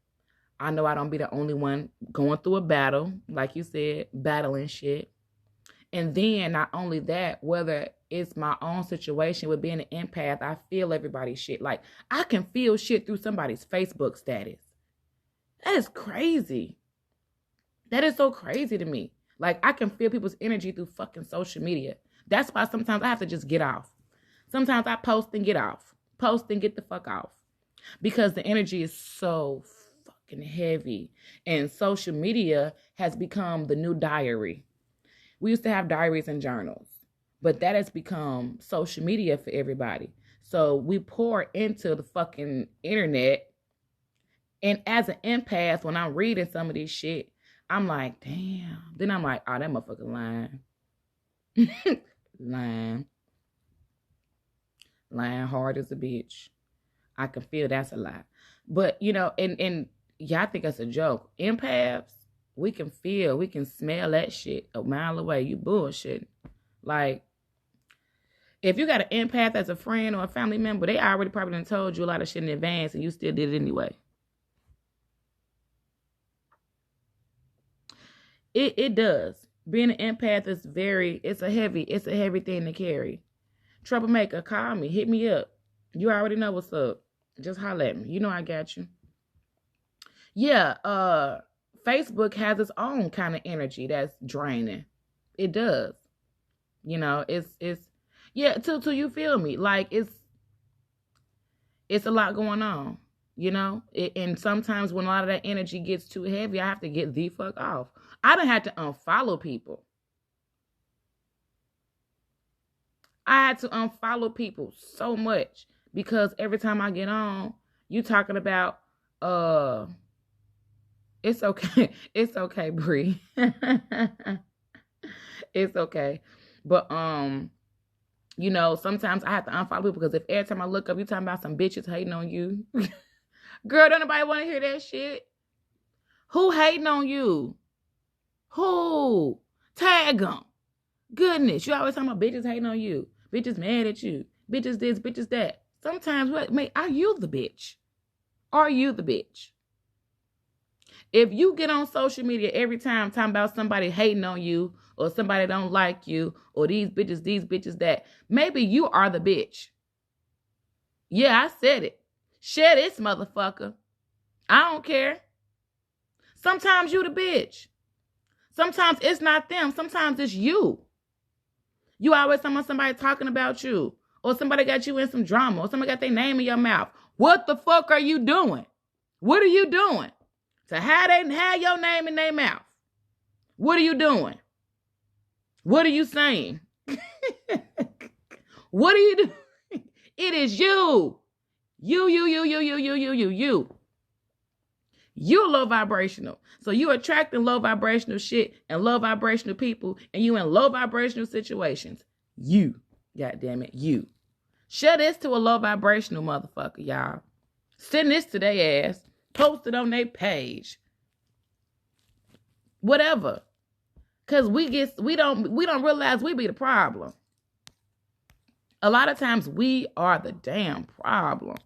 I know I don't be the only one going through a battle, like you said, battling shit. And then not only that, whether it's my own situation with being an empath, I feel everybody's shit. Like, I can feel shit through somebody's Facebook status. That is crazy. That is so crazy to me. Like, I can feel people's energy through fucking social media. That's why sometimes I have to just get off. Sometimes I post and get off. Post and get the fuck off. Because the energy is so fucking heavy. And social media has become the new diary. We used to have diaries and journals. But that has become social media for everybody. So we pour into the fucking internet. And as an empath, when I'm reading some of this shit, I'm like, damn. Then I'm like, oh, that motherfucker lying. Lying hard as a bitch. I can feel that's a lie. But, you know, and yeah, I think that's a joke. Empaths, we can feel, we can smell that shit a mile away. You bullshit. Like, if you got an empath as a friend or a family member, they already probably done told you a lot of shit in advance and you still did it anyway. It does. Being an empath is it's a heavy thing to carry. Troublemaker, call me, hit me up. You already know what's up. Just holler at me. You know I got you. Yeah, Facebook has its own kind of energy that's draining. It does. You know, it's yeah, till you feel me. Like it's a lot going on, you know? And sometimes when a lot of that energy gets too heavy, I have to get the fuck off. I done had to unfollow people. I had to unfollow people so much because every time I get on, you talking about, it's okay. It's okay, Bree. It's okay. But, you know, sometimes I have to unfollow people because if every time I look up, you talking about some bitches hating on you. Girl, don't nobody want to hear that shit. Who hating on you? Who? Tag them. Goodness, you always talking about bitches hating on you. Bitches mad at you. Bitches this, bitches that. Sometimes, are you the bitch? Are you the bitch? If you get on social media every time talking about somebody hating on you or somebody don't like you or these bitches that, maybe you are the bitch. Yeah, I said it. Share this motherfucker. I don't care. Sometimes you the bitch. Sometimes it's not them. Sometimes it's you. You always somebody talking about you. Or somebody got you in some drama. Or somebody got their name in your mouth. What the fuck are you doing? What are you doing to have your name in their mouth? What are you doing? What are you saying? What are you doing? It is you. You. You're low vibrational. So you attracting low vibrational shit and low vibrational people and you in low vibrational situations. You. God damn it. You. Share this to a low vibrational motherfucker, y'all. Send this to their ass. Post it on their page. Whatever. Cause we don't realize we be the problem. A lot of times we are the damn problem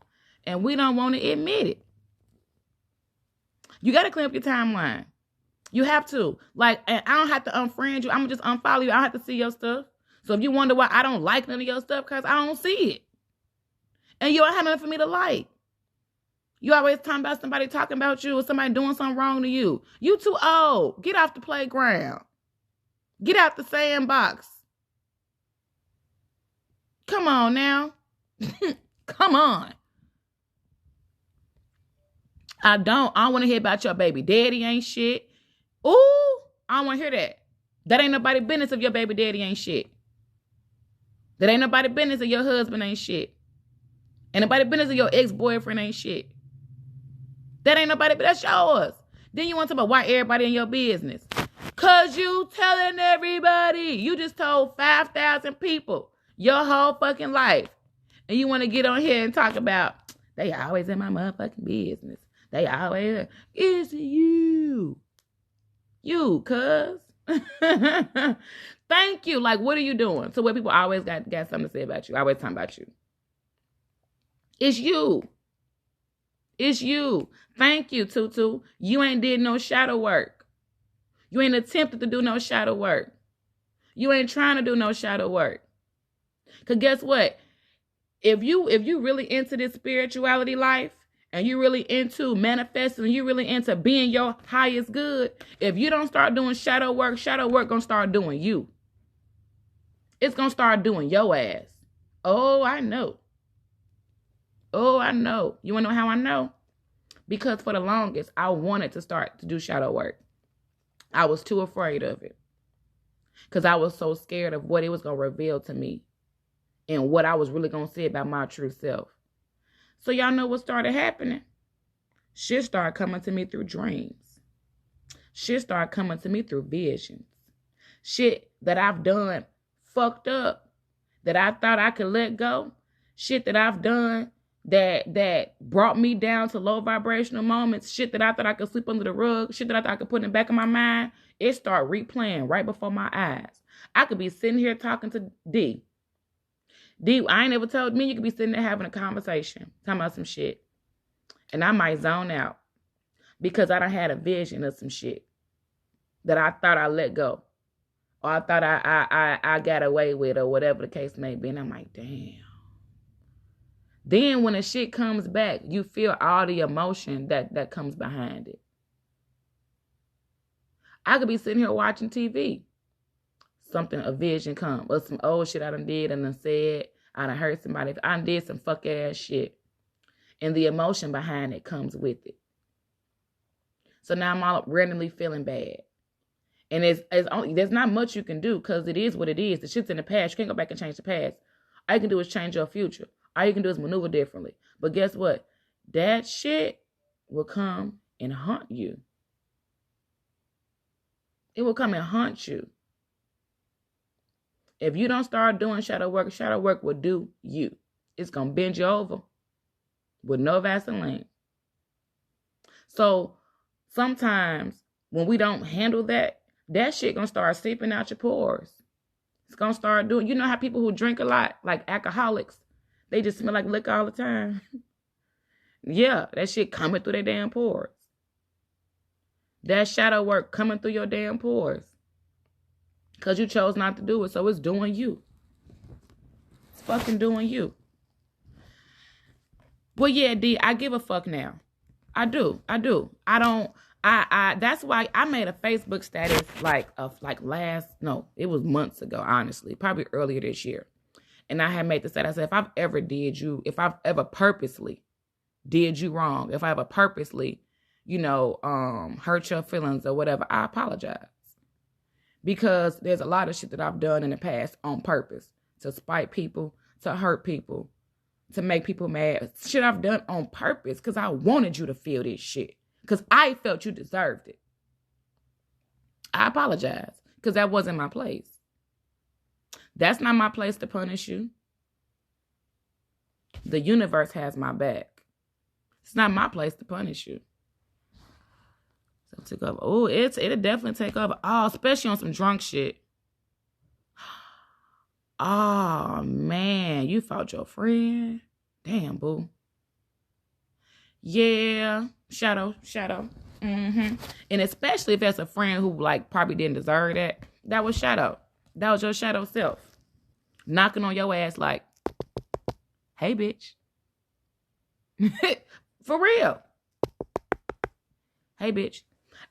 and we don't want to admit it. You got to clean up your timeline. You have to. Like, and I don't have to unfriend you. I'm going to just unfollow you. I don't have to see your stuff. So if you wonder why I don't like none of your stuff, because I don't see it. And you don't have nothing for me to like. You always talking about somebody talking about you or somebody doing something wrong to you. You too old. Get off the playground. Get out the sandbox. Come on now. Come on. I don't want to hear about your baby daddy ain't shit. Ooh, I don't want to hear that. That ain't nobody business if your baby daddy ain't shit. That ain't nobody business if your husband ain't shit. Ain't nobody business if your ex-boyfriend ain't shit. That ain't nobody, but that's yours. Then you want to talk about why everybody in your business. Cause you telling everybody. You just told 5,000 people your whole fucking life. And you want to get on here and talk about, they always in my motherfucking business. They always, it's you. You, cuz. Thank you. Like, what are you doing? So where people always got something to say about you. Always talking about you. It's you. It's you. Thank you, Tutu. You ain't did no shadow work. You ain't attempted to do no shadow work. You ain't trying to do no shadow work. Because guess what? If you really into this spirituality life, and you really into manifesting, you really into being your highest good, if you don't start doing shadow work gonna start doing you. It's gonna start doing your ass. Oh, I know. Oh, I know. You wanna know how I know? Because for the longest, I wanted to start to do shadow work. I was too afraid of it. Because I was so scared of what it was gonna reveal to me. And what I was really gonna say about my true self. So y'all know what started happening? Shit started coming to me through dreams. Shit started coming to me through visions. Shit that I've done fucked up. That I thought I could let go. Shit that I've done that brought me down to low vibrational moments. Shit that I thought I could sweep under the rug. Shit that I thought I could put in the back of my mind. It started replaying right before my eyes. I could be sitting here talking to D. D, I ain't never told me you could be sitting there having a conversation, talking about some shit. And I might zone out because I done had a vision of some shit that I thought I let go. Or I thought I got away with, or whatever the case may be. And I'm like, damn. Then when the shit comes back, you feel all the emotion that comes behind it. I could be sitting here watching TV. A vision come. Or some old shit I done did and done said. I done heard somebody. I done did some fuck ass shit. And the emotion behind it comes with it. So now I'm all randomly feeling bad. And there's not much you can do because it is what it is. The shit's in the past. You can't go back and change the past. All you can do is change your future. All you can do is maneuver differently. But guess what? That shit will come and haunt you. It will come and haunt you. If you don't start doing shadow work will do you. It's going to bend you over with no Vaseline. So sometimes when we don't handle that shit going to start seeping out your pores. It's going to start doing, you know how people who drink a lot, like alcoholics, they just smell like liquor all the time. Yeah, that shit coming through their damn pores. That shadow work coming through your damn pores. Because you chose not to do it, so it's doing you. It's fucking doing you. Well, yeah, D, I give a fuck now. I do. That's why I made a Facebook status it was months ago, honestly, probably earlier this year. And I had made the status, I said, if I've ever purposely did you wrong, if I ever purposely, hurt your feelings or whatever, I apologize. Because there's a lot of shit that I've done in the past on purpose. To spite people, to hurt people, to make people mad. Shit I've done on purpose because I wanted you to feel this shit. Because I felt you deserved it. I apologize because that wasn't my place. That's not my place to punish you. The universe has my back. It's not my place to punish you. So take over. Oh, it'll definitely take over. Oh, especially on some drunk shit. Oh, man. You fought your friend? Damn, boo. Yeah. Shadow. And especially if that's a friend who, like, probably didn't deserve that. That was shadow. That was your shadow self. Knocking on your ass like, hey, bitch. For real. Hey, bitch.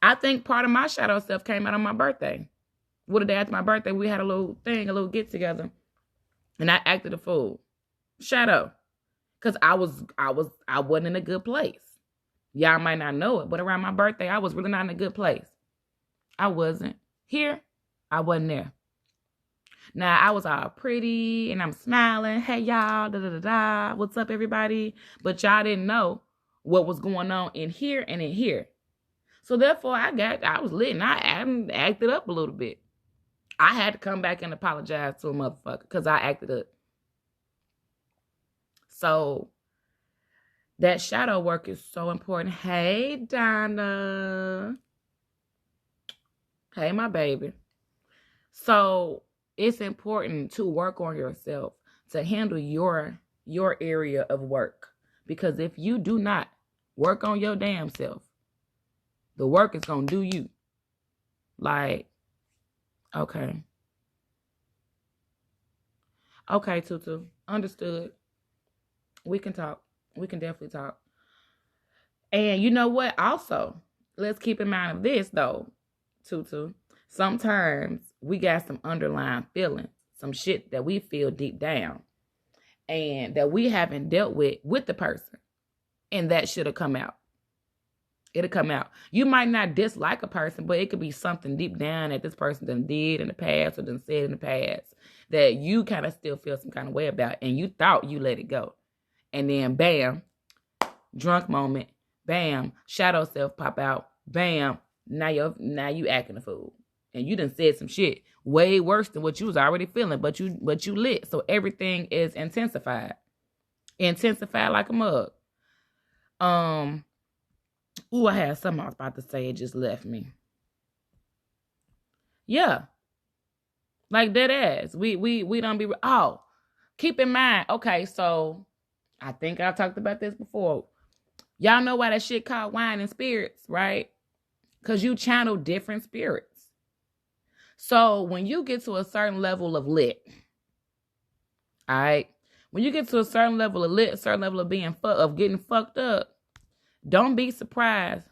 I think part of my shadow self came out on my birthday. What a day after my birthday, we had a little thing, a little get together. And I acted a fool. Shadow. Because I wasn't in a good place. Y'all might not know it, but around my birthday, I was really not in a good place. I wasn't. Here, I wasn't there. Now, I was all pretty, and I'm smiling. Hey, y'all, da-da-da-da. What's up, everybody? But y'all didn't know what was going on in here and in here. So, therefore, I was lit, and I acted up a little bit. I had to come back and apologize to a motherfucker because I acted up. So, that shadow work is so important. Hey, Donna. Hey, my baby. So, it's important to work on yourself, to handle your area of work. Because if you do not work on your damn self, the work is going to do you. Like, okay. Okay, Tutu. Understood. We can talk. We can definitely talk. And you know what? Also, let's keep in mind of this, though, Tutu. Sometimes we got some underlying feelings, some shit that we feel deep down and that we haven't dealt with the person. And that should have come out. It'll come out. You might not dislike a person, but it could be something deep down that this person done did in the past or done said in the past that you kind of still feel some kind of way about. And you thought you let it go. And then, bam, drunk moment, bam, shadow self pop out, bam, now you acting a fool. And you done said some shit way worse than what you was already feeling, but you lit. So everything is intensified. Intensified like a mug. Ooh, I had something I was about to say, it just left me. Yeah. Like dead ass. We don't be, oh, keep in mind, okay, so I think I talked about this before. Y'all know why that shit called wine and spirits, right? Because you channel different spirits. So when you get to a certain level of lit, all right? When you get to a certain level of lit, a certain level of getting fucked up, don't be surprised.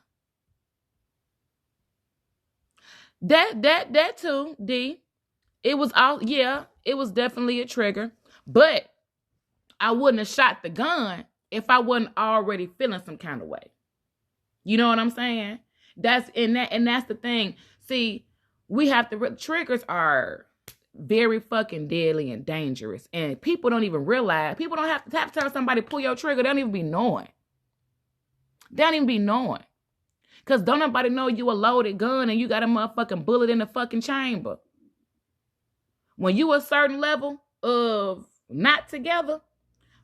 That too, D. It was definitely a trigger. But I wouldn't have shot the gun if I wasn't already feeling some kind of way. You know what I'm saying? That's the thing. See, triggers are very fucking deadly and dangerous. And people don't even realize. People don't have to tell somebody pull your trigger. They don't even be knowing. Because don't nobody know you a loaded gun and you got a motherfucking bullet in the fucking chamber. When you a certain level of not together,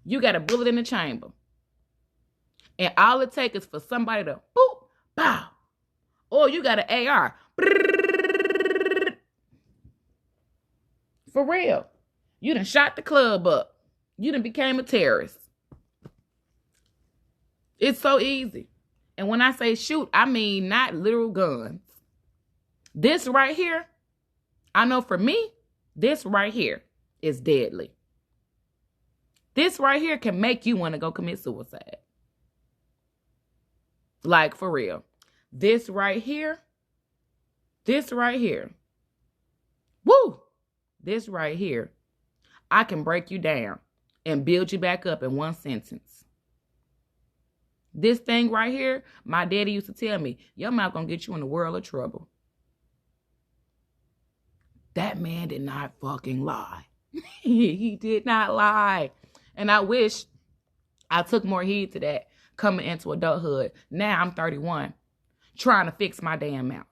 you got a bullet in the chamber. And all it takes is for somebody to boop, bow. Or you got an AR. For real. You done shot the club up. You done became a terrorist. It's so easy. And when I say shoot, I mean not literal guns. This right here, I know for me, this right here is deadly. This right here can make you want to go commit suicide. Like, for real. This right here. Woo! This right here. I can break you down and build you back up in one sentence. This thing right here, my daddy used to tell me, your mouth gonna get you in a world of trouble. That man did not fucking lie. He did not lie. And I wish I took more heed to that coming into adulthood. Now I'm 31, trying to fix my damn mouth.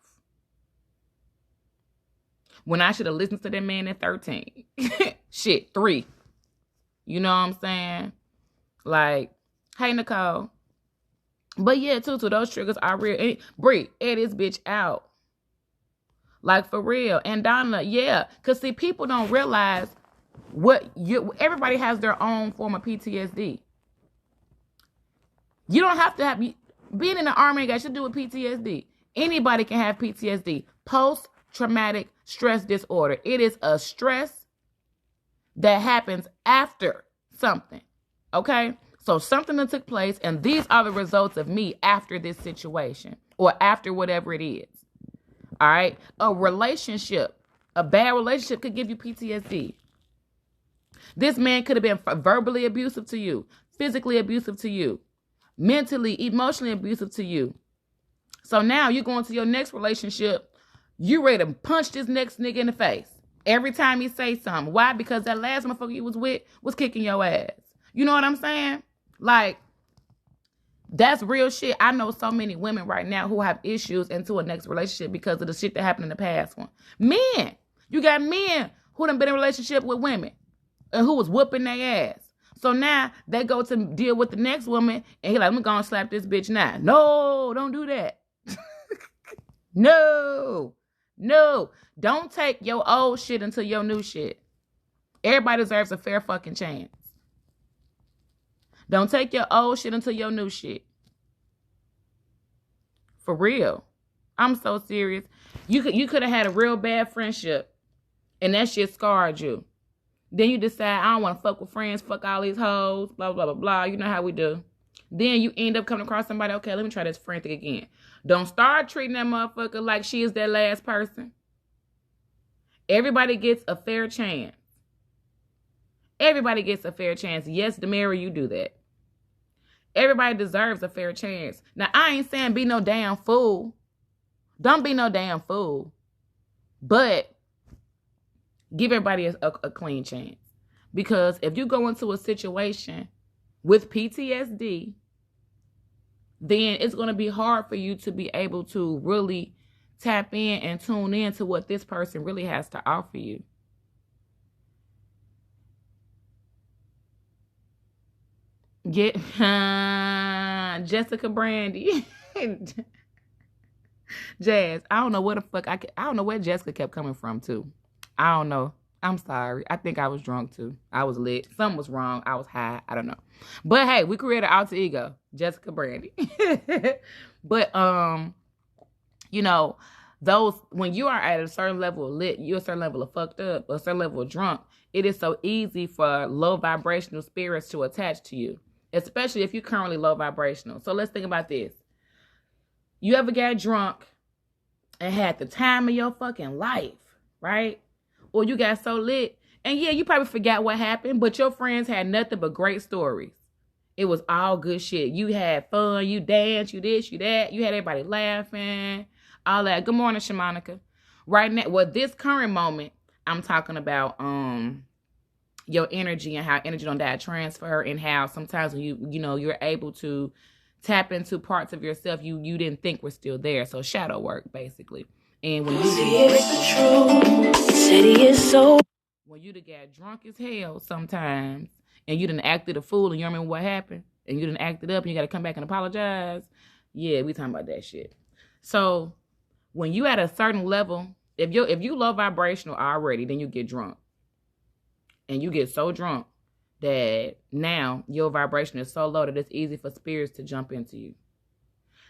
When I should have listened to that man at 13. Shit, 3. You know what I'm saying? Like, hey, Nicole. But yeah, too, those triggers are real. Bree, air this bitch out. Like, for real. And Donna, yeah. Because, see, people don't realize Everybody has their own form of PTSD. You don't have to have, being in the army ain't got shit to do with PTSD. Anybody can have PTSD, post-traumatic stress disorder. It is a stress that happens after something, okay? So something that took place, and these are the results of me after this situation or after whatever it is, all right? A bad relationship could give you PTSD. This man could have been verbally abusive to you, physically abusive to you, mentally, emotionally abusive to you. So now you go into your next relationship, you ready to punch this next nigga in the face every time he say something. Why? Because that last motherfucker you was with was kicking your ass. You know what I'm saying? Like, that's real shit. I know so many women right now who have issues into a next relationship because of the shit that happened in the past one. Men. You got men who done been in a relationship with women and who was whooping their ass. So now they go to deal with the next woman and he like, I'm gonna slap this bitch now. No, don't do that. No. Don't take your old shit into your new shit. Everybody deserves a fair fucking chance. Don't take your old shit into your new shit. For real. I'm so serious. You could have had a real bad friendship and that shit scarred you. Then you decide, I don't want to fuck with friends, fuck all these hoes, blah, blah, blah, blah. You know how we do. Then you end up coming across somebody, okay, let me try this friend thing again. Don't start treating that motherfucker like she is that last person. Everybody gets a fair chance. Everybody gets a fair chance. Yes, Demary, you do that. Everybody deserves a fair chance. Now, I ain't saying be no damn fool. Don't be no damn fool. But give everybody a clean chance. Because if you go into a situation with PTSD, then it's going to be hard for you to be able to really tap in and tune in to what this person really has to offer you. Get Jessica Brandy. Jazz. I don't know where the fuck I don't know where Jessica kept coming from too. I don't know. I'm sorry. I think I was drunk too. I was lit. Something was wrong. I was high. I don't know. But hey, we created an alter ego, Jessica Brandy. But you know, those when you are at a certain level of lit, you're a certain level of fucked up, a certain level of drunk, it is so easy for low vibrational spirits to attach to you, especially if you're currently low vibrational. So let's think about this. You ever got drunk and had the time of your fucking life, right? Or you got so lit, and yeah, you probably forgot what happened, but your friends had nothing but great stories. It was all good shit. You had fun, you danced, you this, you that. You had everybody laughing, all that. Good morning, Shamanica. Right now, well, this current moment, I'm talking about your energy and how energy don't die transfer, and how sometimes when you're able to tap into parts of yourself you didn't think were still there. So shadow work, basically. And when you done got drunk as hell sometimes, and you done acted a fool, and you don't remember what happened, and you done acted up, and you got to come back and apologize. Yeah, we talking about that shit. So when you at a certain level, if you low vibrational already, then you get drunk, and you get so drunk that now your vibration is so low that it's easy for spirits to jump into you.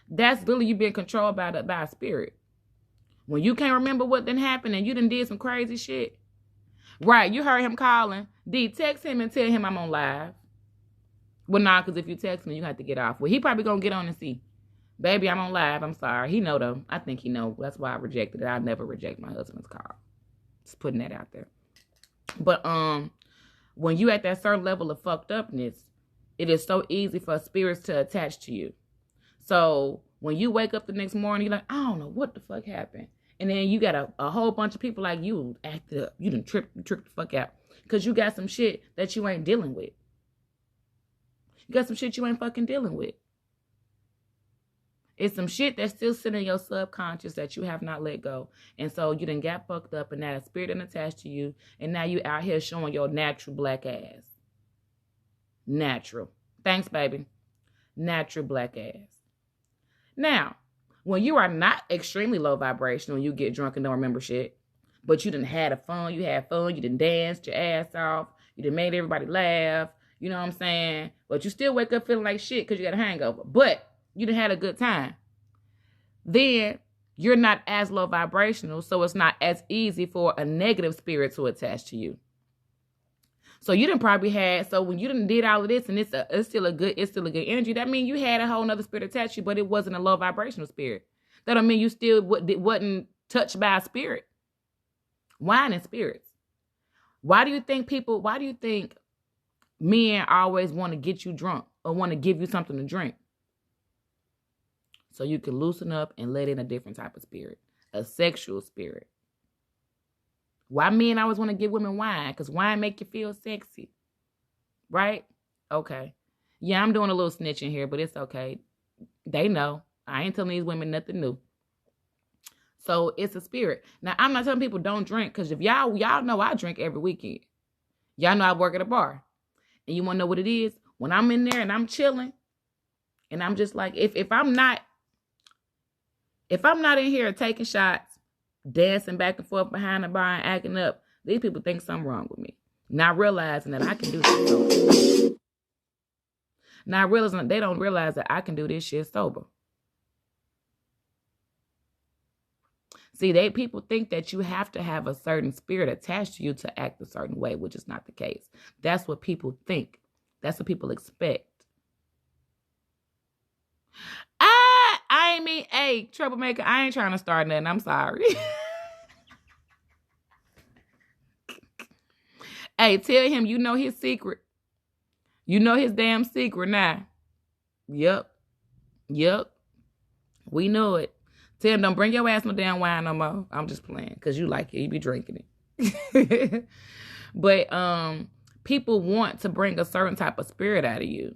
That's really you being controlled by a spirit. When you can't remember what done happened and you done did some crazy shit. Right, you heard him calling. D, text him and tell him I'm on live. Well, nah, because if you text me, you have to get off. Well, he probably going to get on and see. Baby, I'm on live. I'm sorry. He know, though. I think he know. That's why I rejected it. I never reject my husband's call. Just putting that out there. But when you at that certain level of fucked upness, it is so easy for spirits to attach to you. So when you wake up the next morning, you're like, I don't know what the fuck happened. And then you got a whole bunch of people like you acted up. You done tripped the fuck out. Because you got some shit that you ain't dealing with. You got some shit you ain't fucking dealing with. It's some shit that's still sitting in your subconscious that you have not let go. And so you done got fucked up, and now a spirit done attached to you. And now you out here showing your natural black ass. Natural. Thanks, baby. Natural black ass. Now, when you are not extremely low vibrational and you get drunk and don't remember shit, But you done had fun. You had fun. You done danced your ass off. You done made everybody laugh. You know what I'm saying? But you still wake up feeling like shit because you got a hangover. But you done had a good time. Then you're not as low vibrational, so it's not as easy for a negative spirit to attach to you. So you done probably had, so when you done did all of this and it's still a good energy, that means you had a whole nother spirit attached to you, but it wasn't a low vibrational spirit. That don't mean you still wasn't touched by a spirit. Wine and spirits. Why do you think men always want to get you drunk or want to give you something to drink? So you can loosen up and let in a different type of spirit, a sexual spirit. Why men always want to give women wine? Because wine make you feel sexy, right? Okay. Yeah, I'm doing a little snitching here, but it's okay. They know. I ain't telling these women nothing new. So it's a spirit. Now, I'm not telling people don't drink, because if y'all know I drink every weekend. Y'all know I work at a bar. And you want to know what it is? When I'm in there and I'm chilling, and I'm just like, if I'm not in here taking shots, dancing back and forth behind the bar and acting up, these people think something wrong with me. Not realizing that I can do this sober. Not realizing that they don't realize that I can do this shit sober. See, people think that you have to have a certain spirit attached to you to act a certain way, which is not the case. That's what people think. That's what people expect. Hey, troublemaker, I ain't trying to start nothing. I'm sorry. Hey, tell him you know his secret. You know his damn secret now. Yep. We know it. Tell him don't bring your ass no damn wine no more. I'm just playing because you like it. You be drinking it. But people want to bring a certain type of spirit out of you.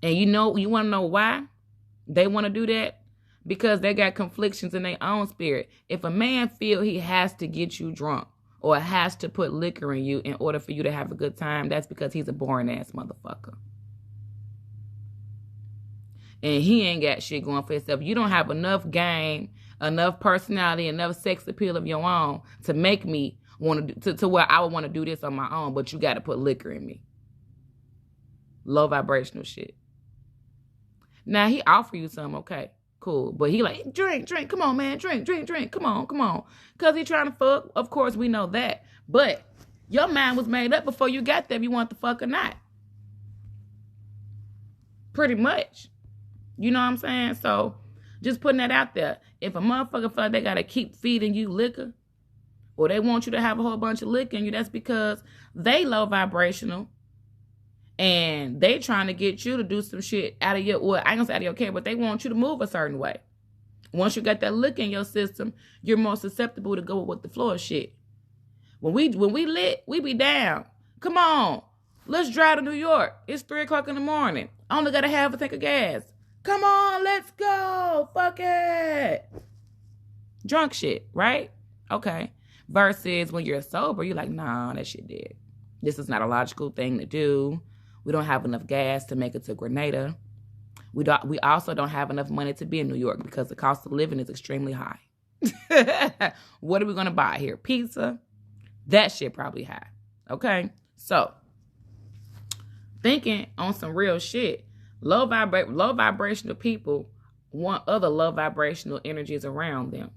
And you want to know why they want to do that? Because they got conflictions in their own spirit. If a man feel he has to get you drunk or has to put liquor in you in order for you to have a good time, that's because he's a boring ass motherfucker. And he ain't got shit going for himself. You don't have enough game, enough personality, enough sex appeal of your own to make me want to where I would want to do this on my own, but you got to put liquor in me. Low vibrational shit. Now, he offer you some, okay, cool. But he like, drink, come on, man, drink, come on. Because he trying to fuck, of course, we know that. But your mind was made up before you got there if you want the fuck or not. Pretty much. You know what I'm saying? So, just putting that out there. If a motherfucker feel like they got to keep feeding you liquor, or they want you to have a whole bunch of liquor in you, that's because they low vibrational. And they trying to get you to do some shit out of your, well, I ain't gonna say out of your care, but they want you to move a certain way. Once you got that liquor in your system, you're more susceptible to go with the floor shit. When we lit, we be down. Come on, let's drive to New York. It's 3:00 in the morning. I only gotta have a tank of gas. Come on, let's go. Fuck it. Drunk shit, right? Okay. Versus when you're sober, you're like, nah, that shit dead. This is not a logical thing to do. We don't have enough gas to make it to Grenada. We also don't have enough money to be in New York because the cost of living is extremely high. What are we going to buy here? Pizza? That shit probably high. Okay? So, thinking on some real shit, low vibrational people want other low vibrational energies around them.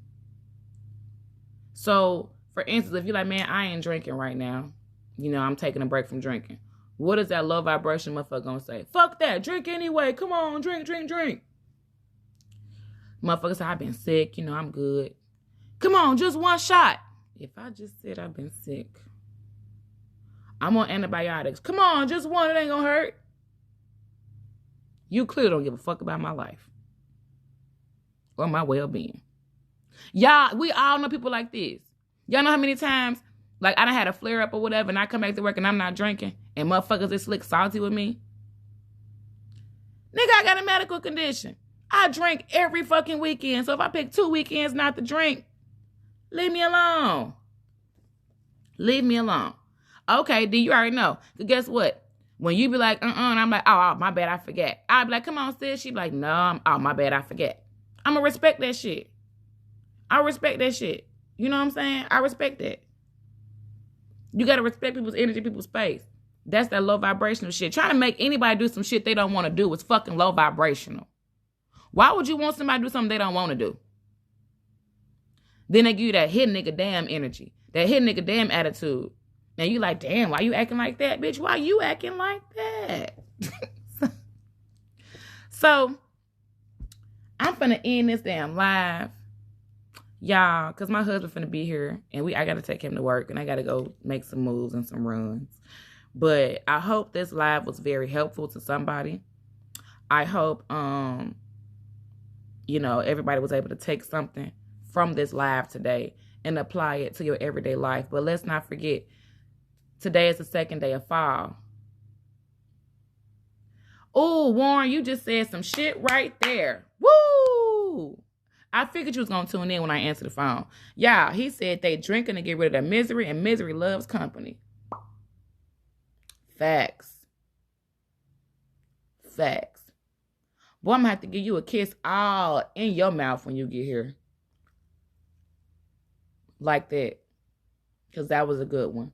So, for instance, if you're like, man, I ain't drinking right now. You know, I'm taking a break from drinking. What is that low vibration motherfucker gonna say? Fuck that. Drink anyway. Come on. Drink. Motherfucker say, I've been sick. You know, I'm good. Come on. Just one shot. If I just said I've been sick, I'm on antibiotics. Come on. Just one. It ain't gonna hurt. You clearly don't give a fuck about my life or my well-being. Y'all, we all know people like this. Y'all know how many times, like, I done had a flare-up or whatever, and I come back to work and I'm not drinking, and motherfuckers is slick salty with me? Nigga, I got a medical condition. I drink every fucking weekend, so if I pick 2 weekends not to drink, leave me alone. Leave me alone. Okay, then you already know. Because guess what? When you be like, and I'm like, oh, my bad, I forget. I'll be like, come on, sis. She be like, no, my bad, I forget. I'm going to respect that shit. I respect that shit. You know what I'm saying? I respect that. You got to respect people's energy, people's space. That's that low vibrational shit. Trying to make anybody do some shit they don't want to do is fucking low vibrational. Why would you want somebody to do something they don't want to do? Then they give you that hit nigga damn energy. That hit nigga damn attitude. And you like, damn, why you acting like that, bitch? Why you acting like that? So, I'm finna end this damn live. Y'all, because my husband finna be here. And I got to take him to work. And I got to go make some moves and some runs. But I hope this live was very helpful to somebody. I hope, everybody was able to take something from this live today and apply it to your everyday life. But let's not forget, today is the second day of fall. Oh, Warren, you just said some shit right there. Woo! I figured you was going to tune in when I answered the phone. Yeah, he said they drinking to get rid of their misery, and misery loves company. Facts. Facts. Boy, I'm going to have to give you a kiss all in your mouth when you get here. Like that. Because that was a good one.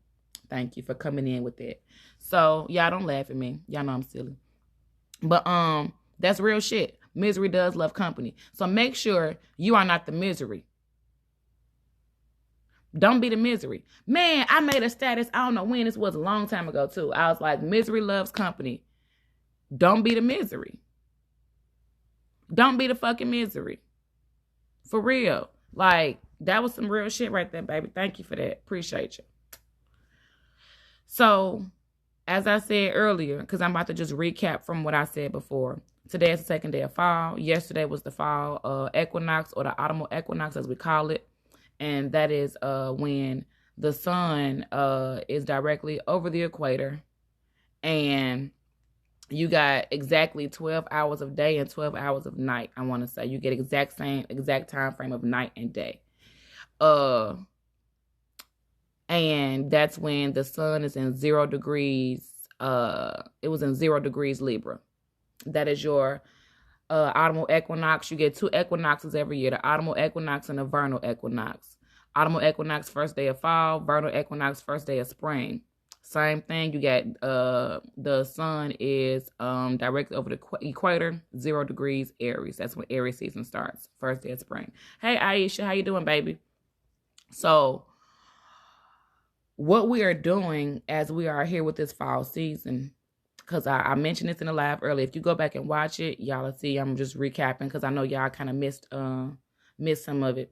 Thank you for coming in with that. So, y'all don't laugh at me. Y'all know I'm silly. But, that's real shit. Misery does love company. So make sure you are not the misery. Don't be the misery. Man, I made a status. I don't know when. This was a long time ago, too. I was like, misery loves company. Don't be the misery. Don't be the fucking misery. For real. Like, that was some real shit right there, baby. Thank you for that. Appreciate you. So, as I said earlier, because I'm about to just recap from what I said before. Today is the second day of fall. Yesterday was the fall equinox, or the autumnal equinox, as we call it. And that is when the sun is directly over the equator. And you got exactly 12 hours of day and 12 hours of night, I want to say. You get exact time frame of night and day. And that's when the sun is in 0 degrees. It was in 0 degrees Libra. That is your autumnal equinox. You get 2 equinoxes every year, the autumnal equinox and the vernal equinox. Autumnal equinox, first day of fall. Vernal equinox, first day of spring. Same thing. You got the sun is directly over the equator, 0 degrees Aries. That's when Aries season starts, first day of spring. Hey, Aisha, how you doing, baby? So, what we are doing as we are here with this fall season, because I mentioned this in the live earlier. If you go back and watch it, y'all will see I'm just recapping because I know y'all kind of missed some of it.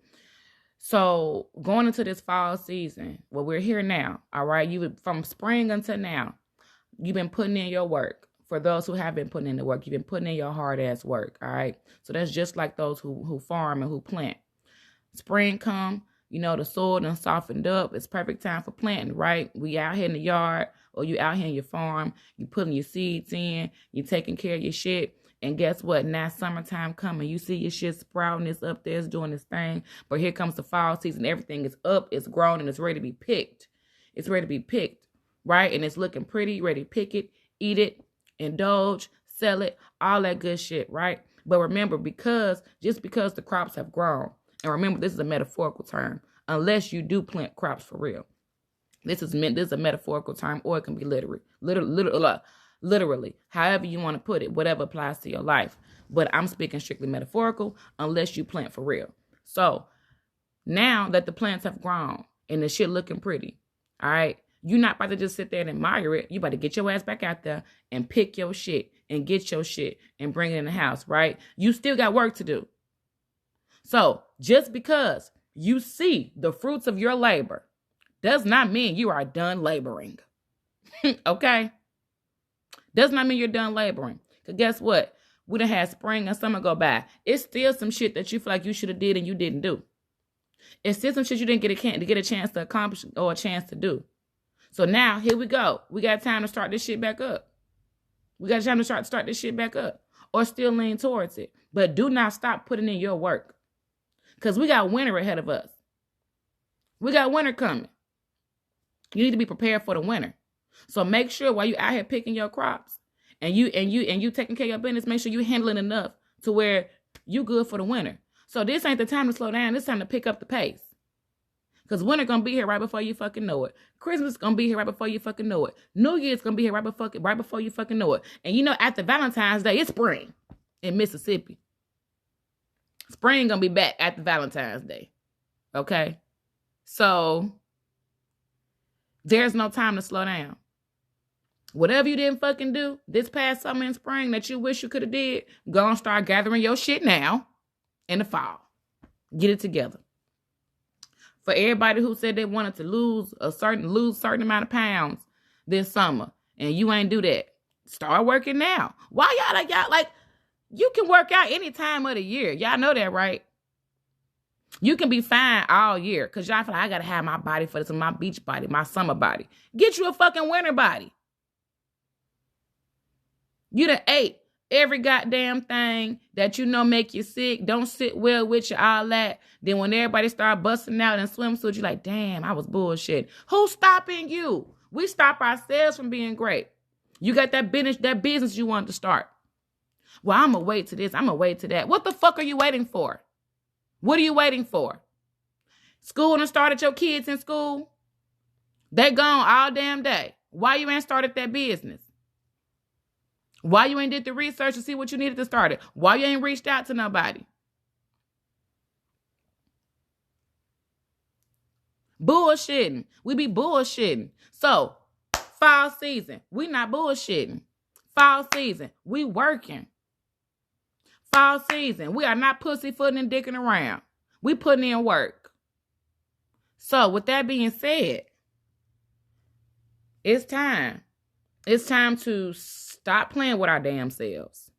So going into this fall season, well, we're here now. All right. From spring until now, you've been putting in your work. For those who have been putting in the work, you've been putting in your hard ass work. All right. So that's just like those who farm and who plant. Spring come. The soil done softened up. It's perfect time for planting, right? We out here in the yard, or you out here in your farm. You putting your seeds in. You taking care of your shit. And guess what? Now summertime coming. You see your shit sprouting. It's up there. It's doing this thing. But here comes the fall season. Everything is up. It's grown. And it's ready to be picked. It's ready to be picked, right? And it's looking pretty. Ready to pick it, eat it, indulge, sell it, all that good shit, right? But remember, just because the crops have grown, and remember, this is a metaphorical term, unless you do plant crops for real. This is a metaphorical term, or it can be literally, however you want to put it, whatever applies to your life. But I'm speaking strictly metaphorical, unless you plant for real. So now that the plants have grown and the shit looking pretty, all right, you're not about to just sit there and admire it. You about to get your ass back out there and pick your shit and get your shit and bring it in the house, right? You still got work to do. So just because you see the fruits of your labor does not mean you are done laboring. Okay? Does not mean you're done laboring. Because guess what? We done had spring and summer go by. It's still some shit that you feel like you should have did and you didn't do. It's still some shit you didn't get a chance to accomplish or a chance to do. So now, here we go. We got time to start this shit back up. We got time to start this shit back up. Or still lean towards it. But do not stop putting in your work. Because we got winter ahead of us. We got winter coming. You need to be prepared for the winter. So make sure while you're out here picking your crops and you taking care of your business, make sure you're handling enough to where you good for the winter. So this ain't the time to slow down. This time to pick up the pace. Because winter gonna be here right before you fucking know it. Christmas gonna be here right before you fucking know it. New Year's gonna be here right before you fucking know it. And you know, after Valentine's Day, it's spring in Mississippi. Spring gonna be back after Valentine's Day. Okay? So, there's no time to slow down. Whatever you didn't fucking do this past summer and spring that you wish you could have did, go and start gathering your shit now in the fall. Get it together. For everybody who said they wanted to lose certain amount of pounds this summer, and you ain't do that, start working now. Why y'all like, you can work out any time of the year. Y'all know that, right? You can be fine all year because y'all feel like, I got to have my body for this, my beach body, my summer body. Get you a fucking winter body. You done ate every goddamn thing that you know make you sick, don't sit well with you, all that. Then when everybody start busting out in swimsuits, you're like, damn, I was bullshit. Who's stopping you? We stop ourselves from being great. You got that business you wanted to start. Well, I'm going to wait to this. I'm going to wait to that. What the fuck are you waiting for? What are you waiting for? School done started your kids in school? They gone all damn day. Why you ain't started that business? Why you ain't did the research to see what you needed to start it? Why you ain't reached out to nobody? Bullshitting. We be bullshitting. So, fall season, we not bullshitting. Fall season, we working. Fall season, we are not pussyfooting and dicking around. We putting in work. So, with that being said, it's time. It's time to stop playing with our damn selves.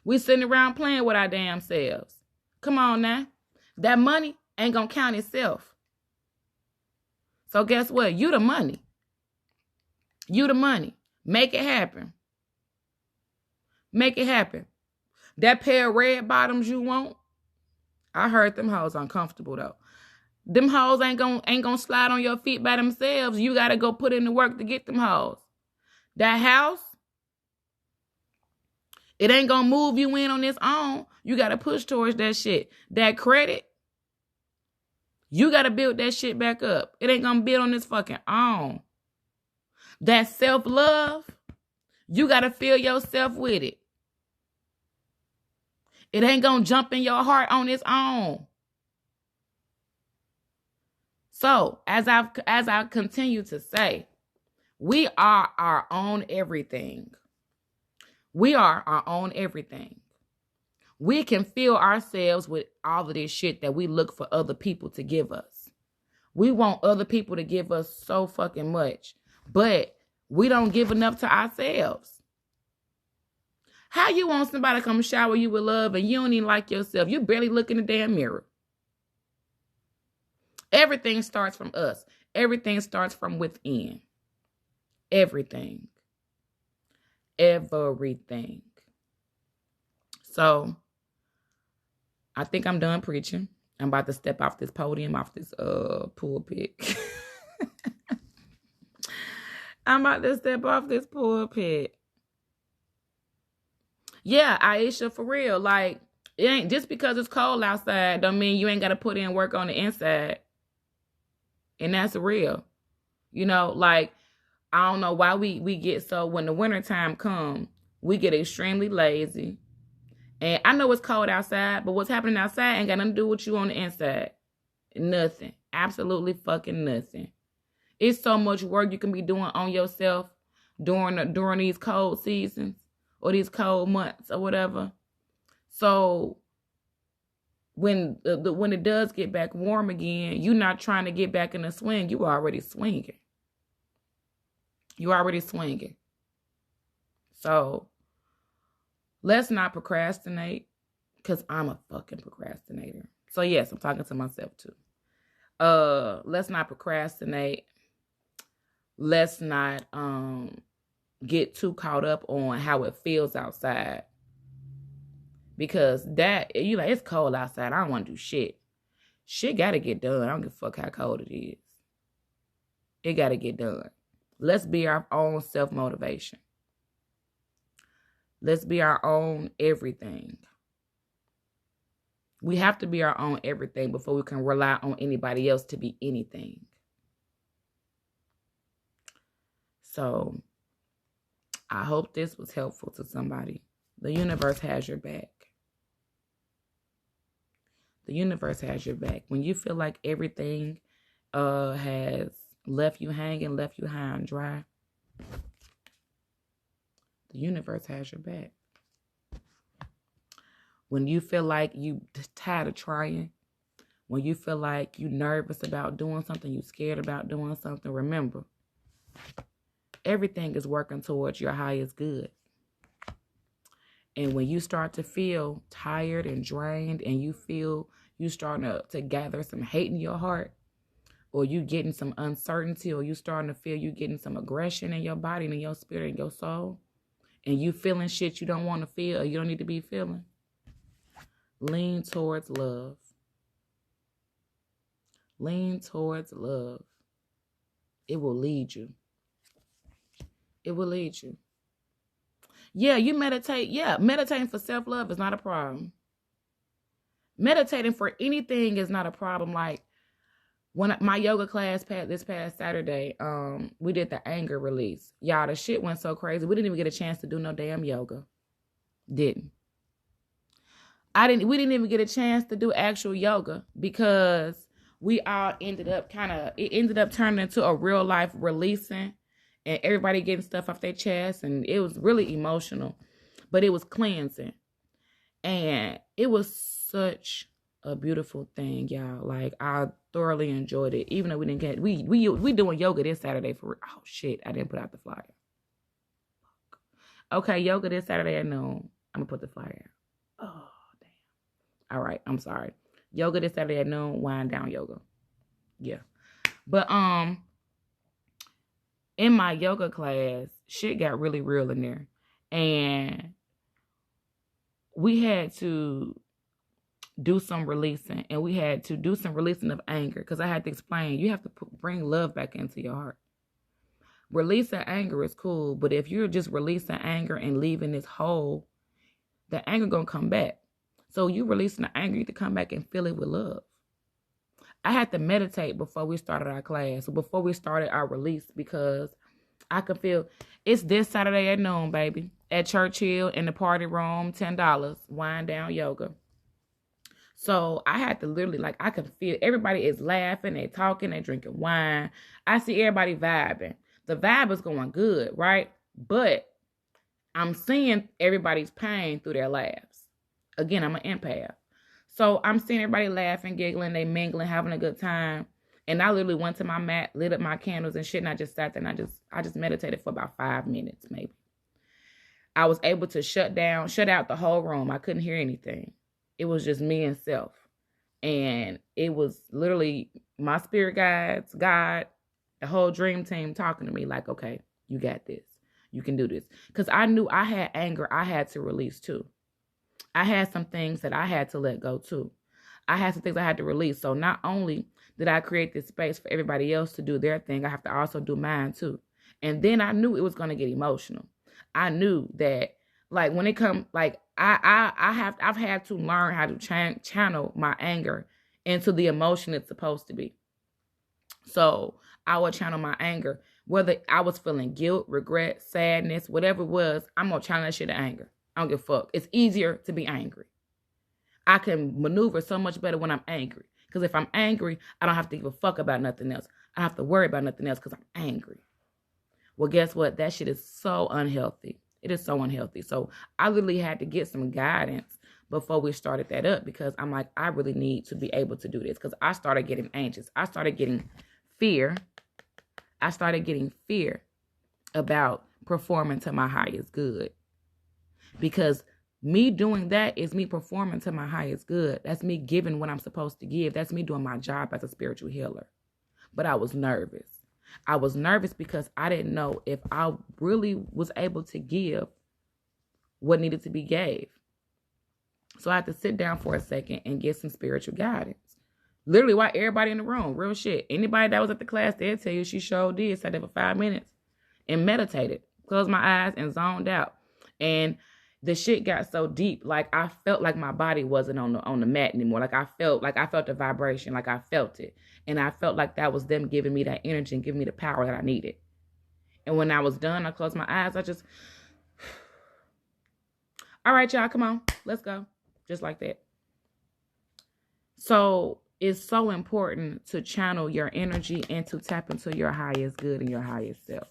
We sitting around playing with our damn selves. Come on now. That money ain't gonna count itself. So guess what? You the money. You the money. Make it happen. Make it happen. That pair of red bottoms you want, I heard them hoes uncomfortable though. Them hoes ain't gonna slide on your feet by themselves. You gotta go put in the work to get them hoes. That house, it ain't gonna move you in on its own. You gotta push towards that shit. That credit, you gotta build that shit back up. It ain't gonna build on its fucking own. That self-love, you gotta feel yourself with it. It ain't gonna jump in your heart on its own. So, as I continue to say, we are our own everything. We are our own everything. We can fill ourselves with all of this shit that we look for other people to give us. We want other people to give us so fucking much, but we don't give enough to ourselves. How you want somebody to come shower you with love and you don't even like yourself? You barely look in the damn mirror. Everything starts from us. Everything starts from within. Everything. Everything. So, I think I'm done preaching. I'm about to step off this podium, off this pulpit. I'm about to step off this pulpit. Yeah, Aisha, for real. Like, it ain't just because it's cold outside don't mean you ain't got to put in work on the inside. And that's real. You know, like, I don't know why we get so, when the wintertime comes, we get extremely lazy. And I know it's cold outside, but what's happening outside ain't got nothing to do with you on the inside. Nothing. Absolutely fucking nothing. It's so much work you can be doing on yourself during these cold seasons or these cold months or whatever. So when it does get back warm again, you're not trying to get back in the swing. You already swinging. You already swinging. So let's not procrastinate, because I'm a fucking procrastinator. So yes, I'm talking to myself too. Let's not procrastinate. Let's not get too caught up on how it feels outside. Because that, you like, it's cold outside. I don't want to do shit. Shit got to get done. I don't give a fuck how cold it is. It got to get done. Let's be our own self-motivation. Let's be our own everything. We have to be our own everything before we can rely on anybody else to be anything. So I hope this was helpful to somebody. The universe has your back. The universe has your back. When you feel like everything has left you hanging, left you high and dry, the universe has your back. When you feel like you tired of trying, when you feel like you nervous about doing something, you scared about doing something, remember, everything is working towards your highest good. And when you start to feel tired and drained and you feel you starting to gather some hate in your heart, or you getting some uncertainty, or you starting to feel you getting some aggression in your body and in your spirit and your soul, and you feeling shit you don't want to feel or you don't need to be feeling, lean towards love. Lean towards love. It will lead you. It will lead you. Yeah, you meditate. Yeah, meditating for self-love is not a problem. Meditating for anything is not a problem. Like when my yoga class this past Saturday, we did the anger release. Y'all, the shit went so crazy. We didn't even get a chance to do no damn yoga. Didn't. We didn't even get a chance to do actual yoga because we all ended up turning into a real life releasing and everybody getting stuff off their chest. And it was really emotional, but it was cleansing. And it was such a beautiful thing, y'all. Like, I thoroughly enjoyed it. Even though we didn't get, we doing yoga this Saturday for, oh shit, I didn't put out the flyer. Okay, yoga this Saturday at noon. I'm gonna put the flyer out. Oh, damn. All right, I'm sorry. Yoga this Saturday at noon, wind down yoga. Yeah. But, in my yoga class, shit got really real in there. And we had to do some releasing. And we had to do some releasing of anger. Because I had to explain, you have to bring love back into your heart. Releasing anger is cool. But if you're just releasing anger and leaving this hole, the anger going to come back. So you releasing the anger, you have to come back and fill it with love. I had to meditate before we started our class, before we started our release, because I could feel it's this Saturday at noon, baby, at Churchill in the party room, $10, wind down yoga. So I had to literally, like, I could feel everybody is laughing, they talking, they drinking wine. I see everybody vibing. The vibe is going good, right? But I'm seeing everybody's pain through their laughs. Again, I'm an empath. So I'm seeing everybody laughing, giggling, they mingling, having a good time. And I literally went to my mat, lit up my candles and shit, and I just sat there and I just meditated for about 5 minutes, maybe. I was able to shut out the whole room. I couldn't hear anything. It was just me and self. And it was literally my spirit guides, God, the whole dream team talking to me like, okay, you got this. You can do this. Because I knew I had anger I had to release too. I had some things that I had to let go too. I had some things I had to release. So not only did I create this space for everybody else to do their thing, I have to also do mine too. And then I knew it was going to get emotional. I knew that, like, when it comes, like, I've had to learn how to channel my anger into the emotion it's supposed to be. So I would channel my anger, whether I was feeling guilt, regret, sadness, whatever it was, I'm going to channel that shit to anger. I don't give a fuck. It's easier to be angry. I can maneuver so much better when I'm angry. Because if I'm angry, I don't have to give a fuck about nothing else. I don't have to worry about nothing else because I'm angry. Well, guess what? That shit is so unhealthy. It is so unhealthy. So I literally had to get some guidance before we started that up, because I'm like, I really need to be able to do this, because I started getting anxious. I started getting fear. I started getting fear about performing to my highest good. Because me doing that is me performing to my highest good. That's me giving what I'm supposed to give. That's me doing my job as a spiritual healer. But I was nervous. I was nervous because I didn't know if I really was able to give what needed to be gave. So I had to sit down for a second and get some spiritual guidance. Literally, while everybody in the room, real shit. Anybody that was at the class, they'll tell you she sure did. Sat there for 5 minutes and meditated. Closed my eyes and zoned out. And the shit got so deep. Like I felt like my body wasn't on the mat anymore. Like I felt the vibration, like I felt it. And I felt like that was them giving me that energy and giving me the power that I needed. And when I was done, I closed my eyes. I just, all right, y'all, come on, let's go. Just like that. So it's so important to channel your energy and to tap into your highest good and your highest self.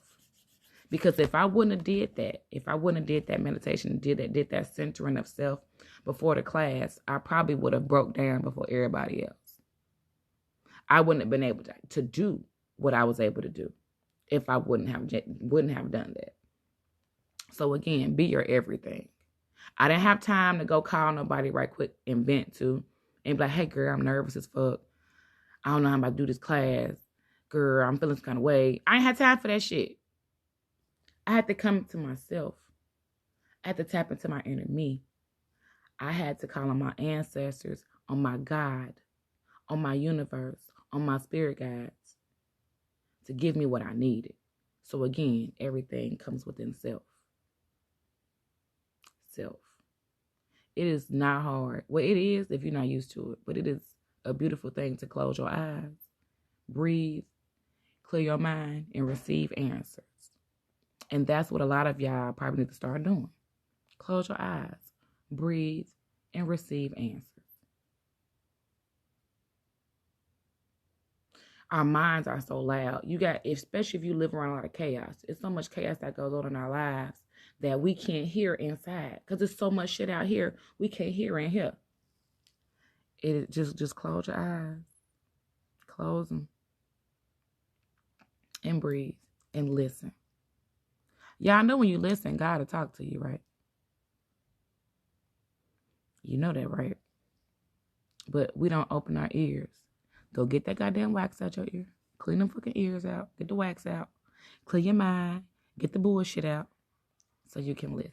Because if I wouldn't have did that meditation, did that centering of self before the class, I probably would have broke down before everybody else. I wouldn't have been able to do what I was able to do if I wouldn't have done that. So again, be your everything. I didn't have time to go call nobody right quick and vent to and be like, hey girl, I'm nervous as fuck. I don't know how I'm about to do this class. Girl, I'm feeling some kind of way. I ain't had time for that shit. I had to come to myself. I had to tap into my inner me. I had to call on my ancestors, on my God, on my universe, on my spirit guides to give me what I needed. So again, everything comes within self. Self. It is not hard. Well, it is if you're not used to it, but it is a beautiful thing to close your eyes, breathe, clear your mind, and receive answers. And that's what a lot of y'all probably need to start doing. Close your eyes, breathe, and receive answers. Our minds are so loud. Especially if you live around a lot of chaos. It's so much chaos that goes on in our lives that we can't hear inside. Because there's so much shit out here we can't hear in here. It just close your eyes. Close them. And breathe. And listen. Y'all know when you listen, God will talk to you, right? You know that, right? But we don't open our ears. Go get that goddamn wax out your ear. Clean them fucking ears out. Get the wax out. Clear your mind. Get the bullshit out so you can listen.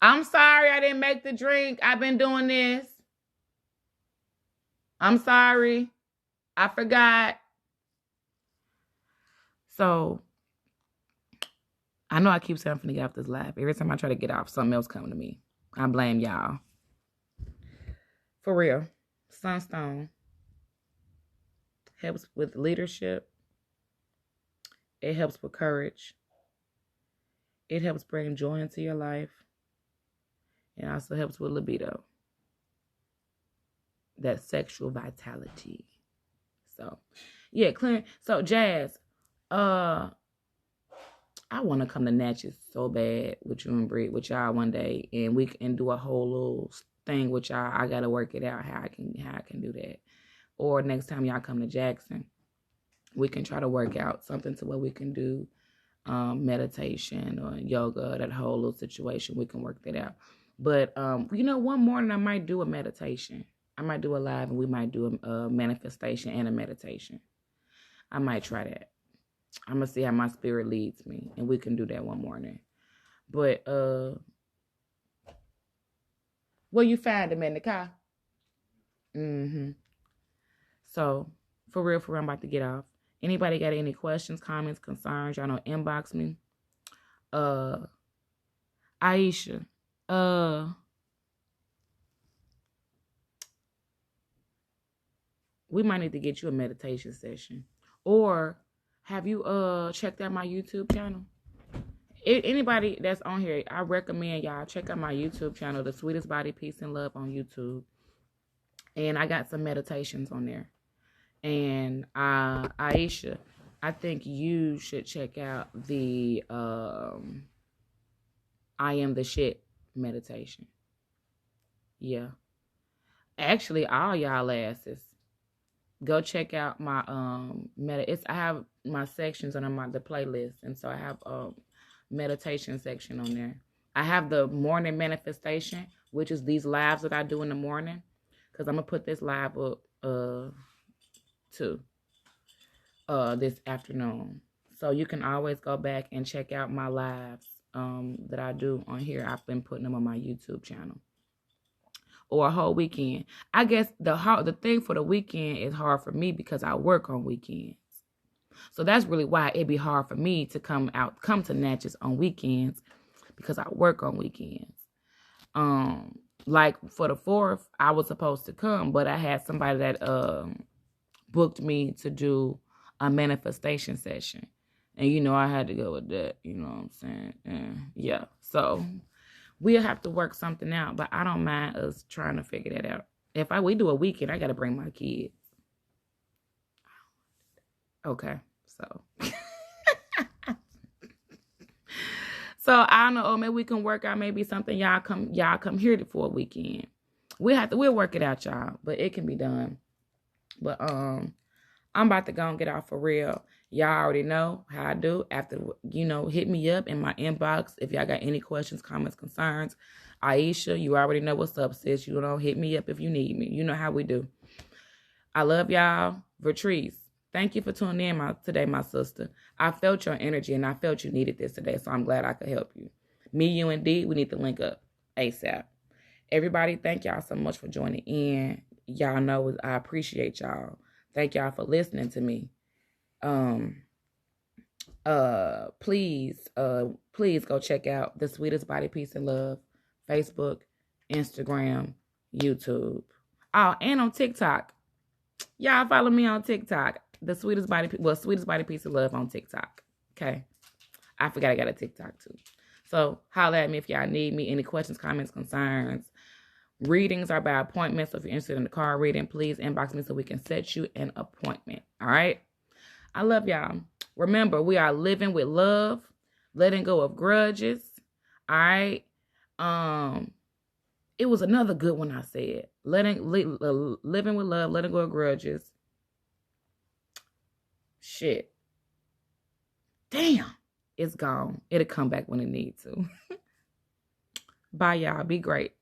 I'm sorry I didn't make the drink. I've been doing this. I'm sorry. I forgot. So, I know I keep saying I'm finna get off this live. Every time I try to get off, something else coming to me. I blame y'all. For real. Sunstone helps with leadership. It helps with courage. It helps bring joy into your life. It also helps with libido. That sexual vitality. So, yeah, Clint. So, Jazz, I want to come to Natchez so bad with you and Britt, with y'all one day, and we can do a whole little thing with y'all. I gotta work it out how I can do that. Or next time y'all come to Jackson, we can try to work out something to where we can do meditation or yoga, that whole little situation. We can work that out. But one morning I might do a meditation. I might do a live, and we might do a manifestation and a meditation. I might try that. I'm going to see how my spirit leads me, and we can do that one morning. But, where you find them in the car? So, for real, I'm about to get off. Anybody got any questions, comments, concerns? Y'all know, inbox me. Aisha, we might need to get you a meditation session. Or have you checked out my YouTube channel? Anybody that's on here, I recommend y'all check out my YouTube channel, The Sweetest Body, Peace, and Love on YouTube. And I got some meditations on there. And Aisha, I think you should check out the I Am the Shit meditation. Yeah. Actually, all y'all asses, go check out my I have my sections on the playlist, and so I have meditation section on there. I have the morning manifestation, which is these lives that I do in the morning, because I'm gonna put this live up too this afternoon, so you can always go back and check out my lives that I do on here. I've been putting them on my YouTube channel. Or a whole weekend. I guess the thing for the weekend is hard for me because I work on weekends. So that's really why it'd be hard for me to come to Natchez on weekends, because I work on weekends. Like for the 4th, I was supposed to come, but I had somebody that booked me to do a manifestation session. And, you know, I had to go with that. You know what I'm saying? And yeah. So we'll have to work something out. But I don't mind us trying to figure that out. If we do a weekend, I got to bring my kids. Okay. So. So I don't know. Or maybe we can work out maybe something. Y'all come here for a weekend. We'll work it out, y'all. But it can be done. But I'm about to go and get off for real. Y'all already know how I do. After, you know, hit me up in my inbox if y'all got any questions, comments, concerns. Aisha, you already know what's up, sis. You know, hit me up if you need me. You know how we do. I love y'all. Vertrice, thank you for tuning in today, my sister. I felt your energy, and I felt you needed this today, so I'm glad I could help you. Me, you, and D, we need to link up ASAP. Everybody, thank y'all so much for joining in. Y'all know I appreciate y'all. Thank y'all for listening to me. Please go check out The Sweetest Body, Peace, and Love, Facebook, Instagram, YouTube. Oh, and on TikTok. Y'all follow me on TikTok. The Sweetest Body, Sweetest Body, Peace, and Love on TikTok. Okay. I forgot I got a TikTok too. So holler at me if y'all need me. Any questions, comments, concerns. Readings are by appointment. So if you're interested in the card reading, please inbox me so we can set you an appointment. All right. I love y'all. Remember, we are living with love, letting go of grudges. All right. It was another good one I said. Living with love, letting go of grudges. Shit. Damn. It's gone. It'll come back when it needs to. Bye, y'all. Be great.